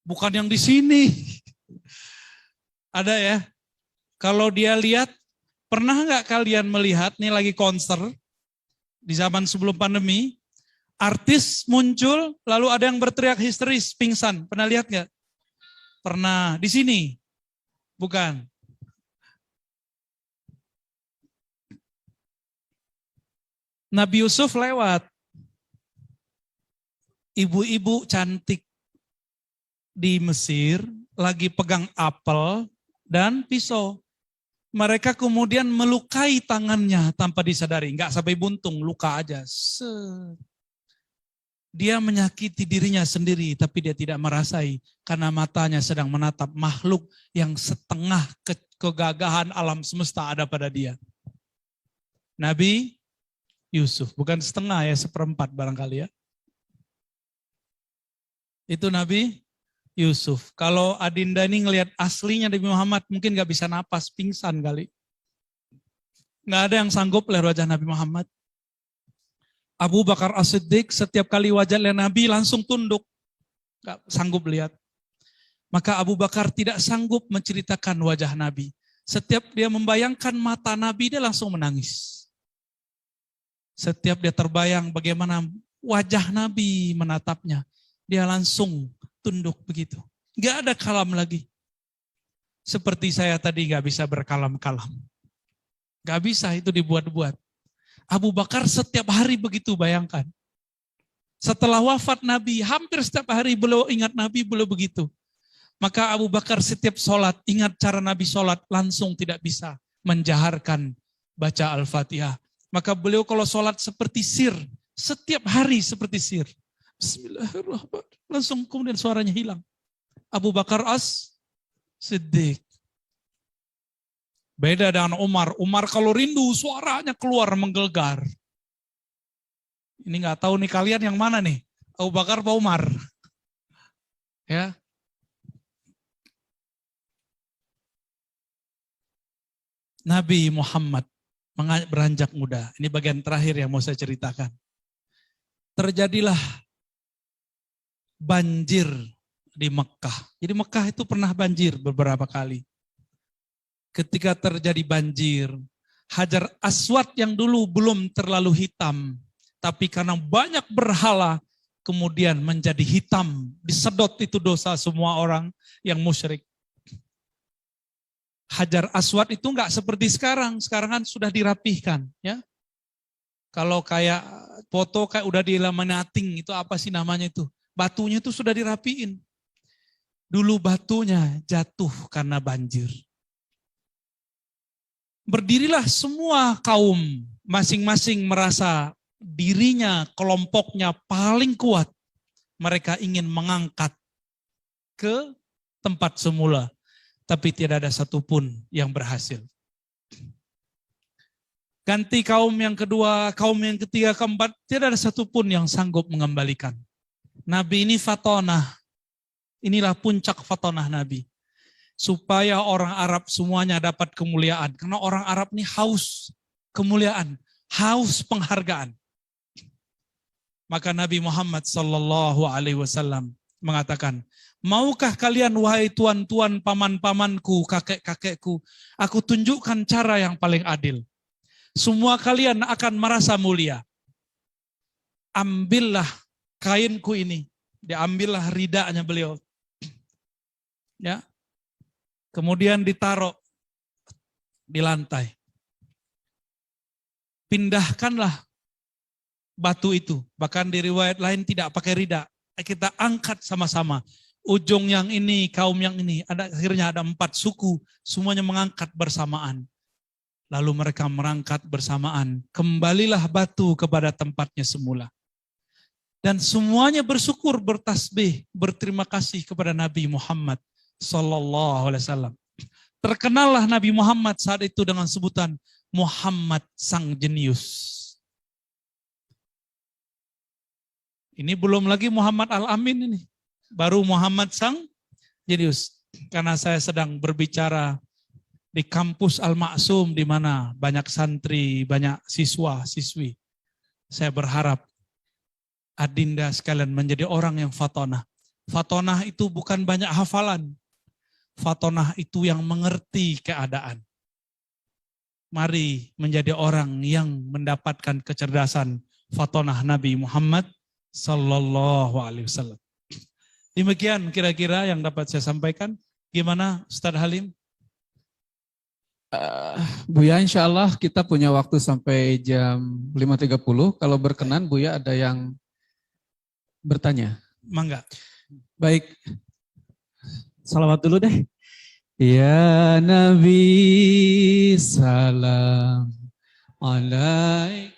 Bukan yang di sini. Ada ya. Kalau dia lihat, pernah nggak kalian melihat, nih lagi konser, di zaman sebelum pandemi, artis muncul, lalu ada yang berteriak histeris, pingsan. Pernah lihat nggak? Pernah. Di sini? Bukan. Nabi Yusuf lewat. Ibu-ibu cantik di Mesir lagi pegang apel dan pisau. Mereka kemudian melukai tangannya tanpa disadari. Enggak sampai buntung, luka aja. Dia menyakiti dirinya sendiri, tapi dia tidak merasai. Karena matanya sedang menatap makhluk yang setengah kegagahan alam semesta ada pada dia. Nabi Yusuf, bukan setengah ya, seperempat barangkali ya. Itu Nabi Yusuf. Kalau adinda ini ngelihat aslinya Nabi Muhammad, mungkin gak bisa napas, pingsan kali. Gak ada yang sanggup lihat wajah Nabi Muhammad. Abu Bakar As-Siddiq setiap kali wajah Nabi langsung tunduk. Gak sanggup lihat. Maka Abu Bakar tidak sanggup menceritakan wajah Nabi. Setiap dia membayangkan mata Nabi, dia langsung menangis. Setiap dia terbayang bagaimana wajah Nabi menatapnya, dia langsung tunduk begitu. Gak ada kalam lagi. Seperti saya tadi gak bisa berkalam-kalam. Gak bisa, itu dibuat-buat. Abu Bakar setiap hari begitu, bayangkan. Setelah wafat Nabi, hampir setiap hari beliau ingat Nabi, beliau begitu. Maka Abu Bakar setiap sholat, ingat cara Nabi sholat, langsung tidak bisa menjaharkan baca Al-Fatihah. Maka beliau kalau sholat seperti sir, setiap hari seperti sir. Bismillahirrahmanirrahim. Langsung kemudian suaranya hilang. Abu Bakar As-Siddiq. Beda dengan Umar. Umar kalau rindu suaranya keluar menggelegar. Ini nggak tahu nih kalian yang mana nih? Abu Bakar atau Umar? Ya. Nabi Muhammad beranjak muda. Ini bagian terakhir yang mau saya ceritakan. Terjadilah banjir di Mekah. Jadi Mekah itu pernah banjir beberapa kali. Ketika terjadi banjir, Hajar Aswad yang dulu belum terlalu hitam, tapi karena banyak berhala, kemudian menjadi hitam. Disedot itu dosa semua orang yang musyrik. Hajar Aswad itu enggak seperti sekarang. Sekarang kan sudah dirapihkan. Ya. Kalau kayak foto kayak udah dilaminating, itu apa sih namanya itu? Batunya itu sudah dirapiin. Dulu batunya jatuh karena banjir. Berdirilah semua kaum, masing-masing merasa dirinya, kelompoknya paling kuat. Mereka ingin mengangkat ke tempat semula, tapi tidak ada satupun yang berhasil. Ganti kaum yang kedua, kaum yang ketiga, keempat, tidak ada satupun yang sanggup mengembalikan. Nabi ini fatonah, inilah puncak fatonah Nabi. Supaya orang Arab semuanya dapat kemuliaan. Karena orang Arab ini haus kemuliaan, haus penghargaan. Maka Nabi Muhammad SAW mengatakan, maukah kalian wahai tuan-tuan, paman-pamanku, kakek-kakekku, aku tunjukkan cara yang paling adil. Semua kalian akan merasa mulia. Ambillah kainku ini, diambillah ridanya beliau. Ya. Kemudian ditaruh di lantai. Pindahkanlah batu itu. Bahkan di riwayat lain tidak pakai rida. Kita angkat sama-sama. Ujung yang ini, kaum yang ini. Akhirnya ada 4 suku. Semuanya mengangkat bersamaan. Lalu mereka merangkat bersamaan. Kembalilah batu kepada tempatnya semula. Dan semuanya bersyukur, bertasbih, berterima kasih kepada Nabi Muhammad Sallallahu Alaihi Wasallam. Terkenallah Nabi Muhammad saat itu dengan sebutan Muhammad Sang Jenius. Ini belum lagi Muhammad Al-Amin ini. Baru Muhammad Sang Jenius. Karena saya sedang berbicara di kampus Al-Maksum di mana banyak santri, banyak siswa-siswi. Saya berharap adinda sekalian menjadi orang yang fatonah. Fatonah itu bukan banyak hafalan. Fatonah itu yang mengerti keadaan. Mari menjadi orang yang mendapatkan kecerdasan fatonah Nabi Muhammad Sallallahu Alaihi Wasallam. Demikian kira-kira yang dapat saya sampaikan. Gimana Ustadz Halim? Buya, insya Allah kita punya waktu sampai jam 5.30. Kalau berkenan Buya ada yang bertanya. Mangga. Baik. Salawat dulu deh. Ya Nabi salam alaik.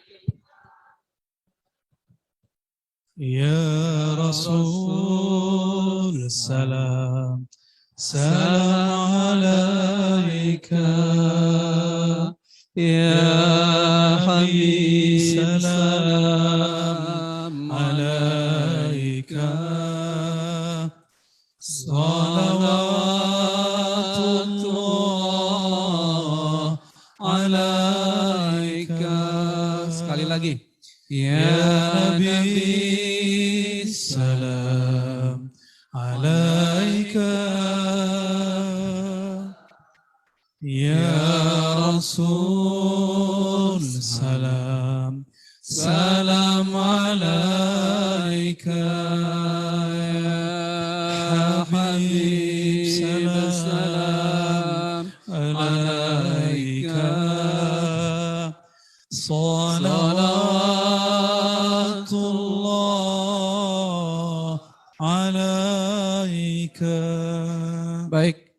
Ya Rasul salam salam alaika. Ya Habib salam alaika. Salawatullah alaika. Sekali lagi. Ya Nabi salam alaika. Ya Rasul salam salam alaika. Salam alaika. Salawatullah alaika. Baik,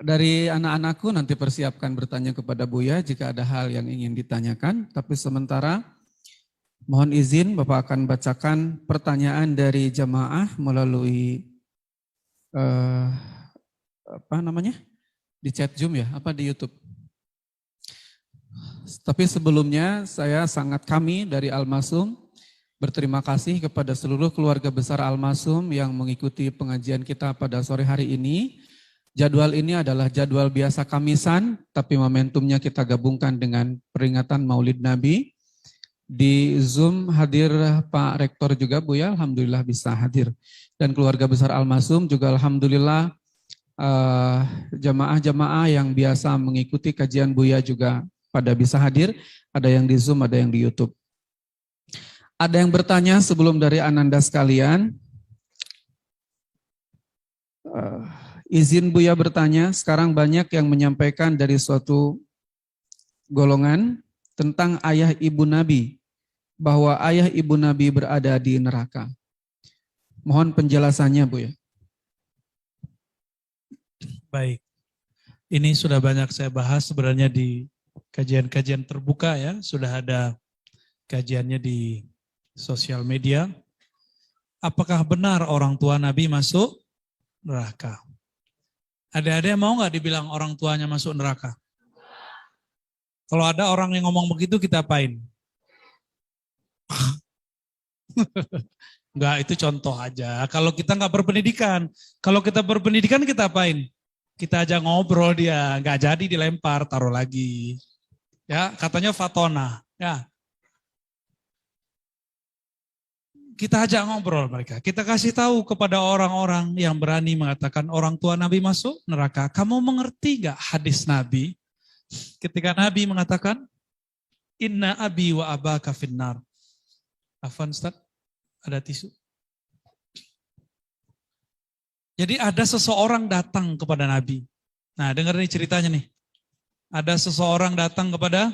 dari anak-anakku nanti persiapkan bertanya kepada Buya jika ada hal yang ingin ditanyakan. Tapi sementara mohon izin Bapak akan bacakan pertanyaan dari jamaah melalui apa namanya? Di chat Zoom ya? Apa di YouTube? Tapi sebelumnya kami dari Al-Masum berterima kasih kepada seluruh keluarga besar Al-Masum yang mengikuti pengajian kita pada sore hari ini. Jadwal ini adalah jadwal biasa Kamisan, tapi momentumnya kita gabungkan dengan peringatan Maulid Nabi. Di Zoom hadir Pak Rektor juga, Bu ya, alhamdulillah bisa hadir. Dan keluarga besar Al-Masum juga alhamdulillah jamaah-jamaah yang biasa mengikuti kajian Buya juga pada bisa hadir. Ada yang di Zoom, ada yang di YouTube. Ada yang bertanya sebelum dari Ananda sekalian? Izin Buya bertanya, sekarang banyak yang menyampaikan dari suatu golongan tentang ayah ibu Nabi, bahwa ayah ibu Nabi berada di neraka. Mohon penjelasannya Buya. Baik, ini sudah banyak saya bahas sebenarnya di kajian-kajian terbuka ya, sudah ada kajiannya di sosial media. Apakah benar orang tua Nabi masuk neraka? Ada mau nggak dibilang orang tuanya masuk neraka? Kalau ada orang yang ngomong begitu kita apain? Enggak, itu contoh aja. Kalau kita nggak berpendidikan, kalau kita berpendidikan kita apain? Kita aja ngobrol dia, nggak jadi dilempar, taruh lagi. Ya, katanya fatona. Ya, kita ajak ngobrol mereka. Kita kasih tahu kepada orang-orang yang berani mengatakan orang tua Nabi masuk neraka. Kamu mengerti gak hadis Nabi? Ketika Nabi mengatakan, Inna abi wa abaka finnar. Afwan Ustaz, ada tisu. Jadi ada seseorang datang kepada Nabi. Nah, dengar nih ceritanya nih. Ada seseorang datang kepada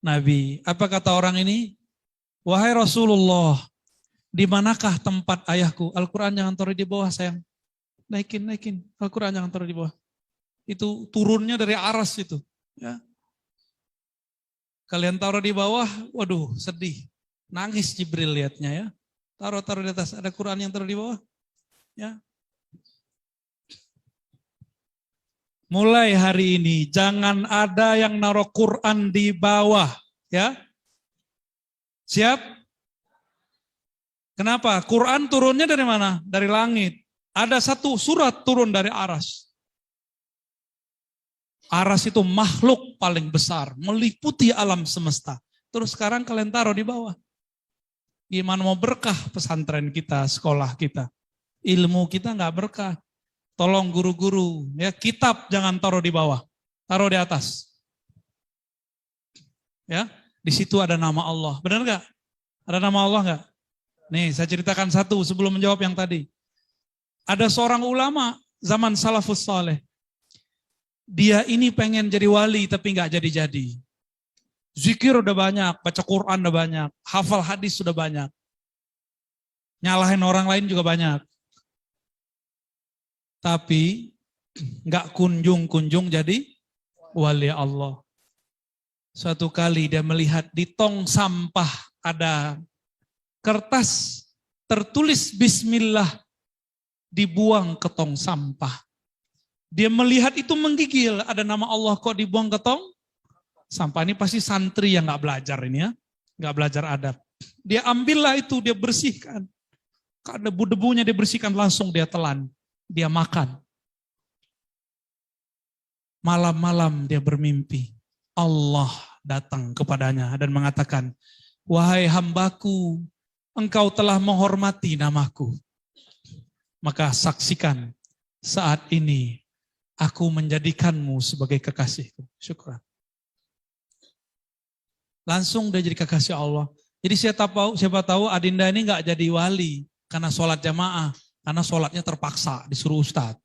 Nabi. Apa kata orang ini? Wahai Rasulullah, di manakah tempat ayahku? Al-Quran jangan taruh di bawah sayang. Naikin. Al-Quran jangan taruh di bawah. Itu turunnya dari aras itu. Ya. Kalian taruh di bawah, waduh sedih. Nangis Jibril lihatnya ya. Taruh di atas. Ada Quran yang taruh di bawah. Ya. Mulai hari ini jangan ada yang naruh Quran di bawah. Ya. Siap? Kenapa? Quran turunnya dari mana? Dari langit. Ada satu surat turun dari aras. Aras itu makhluk paling besar, meliputi alam semesta. Terus sekarang kalian taruh di bawah. Gimana mau berkah pesantren kita, sekolah kita. Ilmu kita nggak berkah. Tolong guru-guru, ya kitab jangan taruh di bawah. Taruh di atas. Ya, di situ ada nama Allah. Benar nggak? Ada nama Allah nggak? Nih, saya ceritakan satu sebelum menjawab yang tadi. Ada seorang ulama zaman salafus saleh. Dia ini pengen jadi wali tapi nggak jadi-jadi. Zikir udah banyak, baca Quran udah banyak, hafal hadis sudah banyak. Nyalahin orang lain juga banyak. Tapi nggak kunjung jadi wali Allah. Suatu kali dia melihat di tong sampah ada kertas tertulis bismillah dibuang ke tong sampah. Dia melihat itu menggigil, ada nama Allah kok dibuang ke tong sampah. Ini pasti santri yang gak belajar ini ya, gak belajar adab. Dia ambillah itu, dia bersihkan. Karena debu-debunya dia bersihkan langsung dia telan, dia makan. Malam-malam dia bermimpi, Allah datang kepadanya dan mengatakan, wahai hambaku, engkau telah menghormati namaku. Maka saksikan saat ini aku menjadikanmu sebagai kekasihku. Syukur. Langsung dia jadi kekasih Allah. Jadi siapa tahu Adinda ini nggak jadi wali karena sholat jamaah. Karena sholatnya terpaksa disuruh ustadz.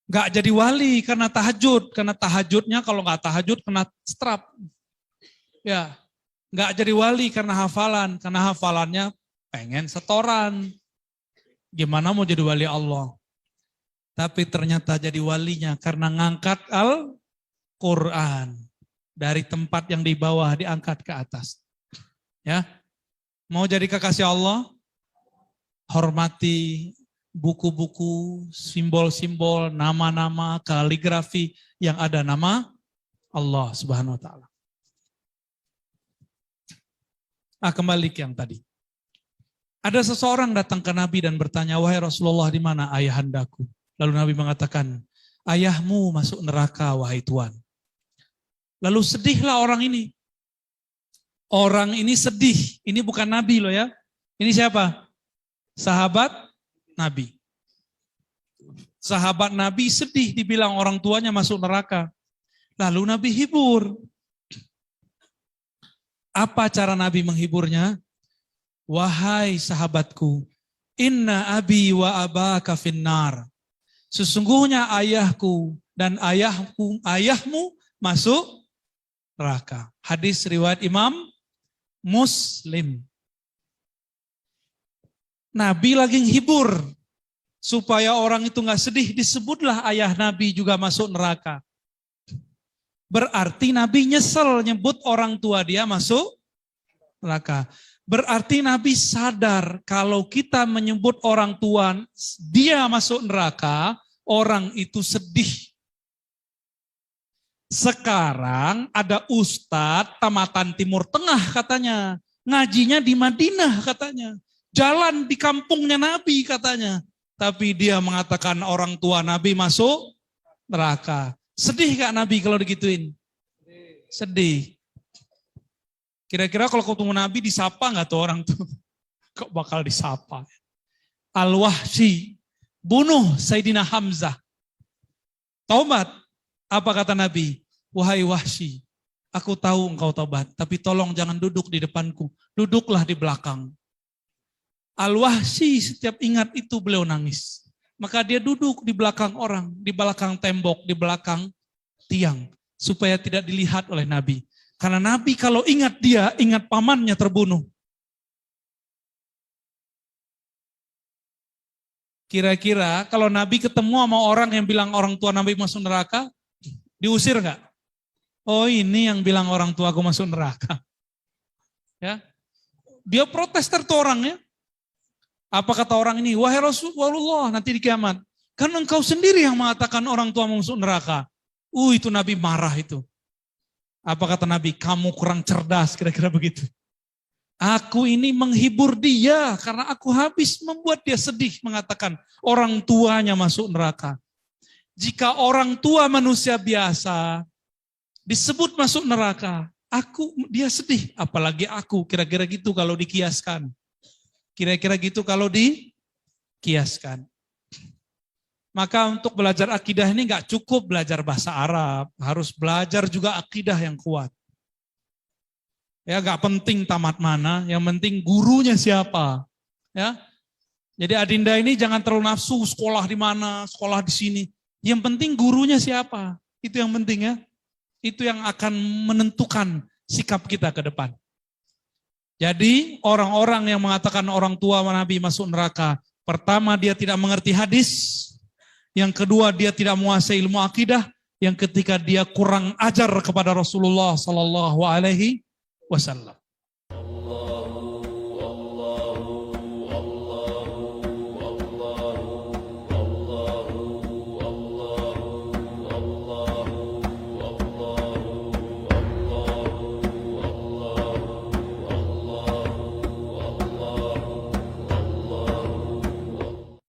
Nggak jadi wali karena tahajud. Karena tahajudnya kalau nggak tahajud kena strap. Ya. Nggak jadi wali karena hafalannya pengen setoran. Gimana mau jadi wali Allah? Tapi ternyata jadi walinya karena ngangkat Al-Quran. Dari tempat yang di bawah diangkat ke atas. Ya, mau jadi kekasih Allah? Hormati buku-buku, simbol-simbol, nama-nama, kaligrafi yang ada nama Allah Subhanahu wa taala. Kembali ke yang tadi. Ada seseorang datang ke Nabi dan bertanya, "Wahai Rasulullah, di mana ayahandaku?" Lalu Nabi mengatakan, "Ayahmu masuk neraka, wahai Tuhan." Lalu sedihlah orang ini. Orang ini sedih. Ini bukan Nabi loh ya. Ini siapa? Sahabat Nabi. Sahabat Nabi sedih dibilang orang tuanya masuk neraka. Lalu Nabi hibur. Apa cara Nabi menghiburnya? "Wahai sahabatku, inna abi wa abaka finnar." Sesungguhnya ayahku dan ayahmu masuk neraka. Hadis riwayat Imam Muslim. Nabi lagi hibur supaya orang itu nggak sedih, disebutlah ayah Nabi juga masuk neraka. Berarti Nabi nyesel nyebut orang tua dia masuk neraka. Berarti Nabi sadar kalau kita menyebut orang tua dia masuk neraka, orang itu sedih. Sekarang ada ustadz tamatan Timur Tengah katanya. Ngajinya di Madinah katanya. Jalan di kampungnya Nabi katanya. Tapi dia mengatakan orang tua Nabi masuk neraka. Sedih gak Nabi kalau digituin? Sedih. Kira-kira kalau ketemu Nabi disapa gak tuh orang tuh? Kok bakal disapa? Al-Wahsy bunuh Sayyidina Hamzah. Taubat. Apa kata Nabi? "Wahai Wahsy, aku tahu engkau taubat, tapi tolong jangan duduk di depanku. Duduklah di belakang." Al-Wahsy setiap ingat itu beliau nangis. Maka dia duduk di belakang orang, di belakang tembok, di belakang tiang. Supaya tidak dilihat oleh Nabi. Karena Nabi kalau ingat dia, ingat pamannya terbunuh. Kira-kira kalau Nabi ketemu sama orang yang bilang orang tua Nabi masuk neraka, diusir enggak? "Oh, ini yang bilang orang tua aku masuk neraka." Ya. Dia protes tuh orangnya. Apa kata orang ini? "Wahai Rasulullah, nanti di kiamat, kan engkau sendiri yang mengatakan orang tua masuk neraka." Itu Nabi marah itu. Apa kata Nabi? "Kamu kurang cerdas," kira-kira begitu. "Aku ini menghibur dia karena aku habis membuat dia sedih mengatakan orang tuanya masuk neraka." Jika orang tua manusia biasa disebut masuk neraka, dia sedih, apalagi aku, kira-kira gitu kalau dikiaskan. Kira-kira gitu kalau dikiaskan. Maka untuk belajar akidah ini nggak cukup belajar bahasa Arab, harus belajar juga akidah yang kuat. Ya, nggak penting tamat mana, yang penting gurunya siapa. Ya, jadi Adinda ini jangan terlalu nafsu sekolah di mana, sekolah di sini. Yang penting gurunya siapa, itu yang penting ya. Itu yang akan menentukan sikap kita ke depan. Jadi orang-orang yang mengatakan orang tua Nabi masuk neraka, pertama dia tidak mengerti hadis, yang kedua dia tidak menguasai ilmu akidah, yang ketiga dia kurang ajar kepada Rasulullah Sallallahu Alaihi Wasallam.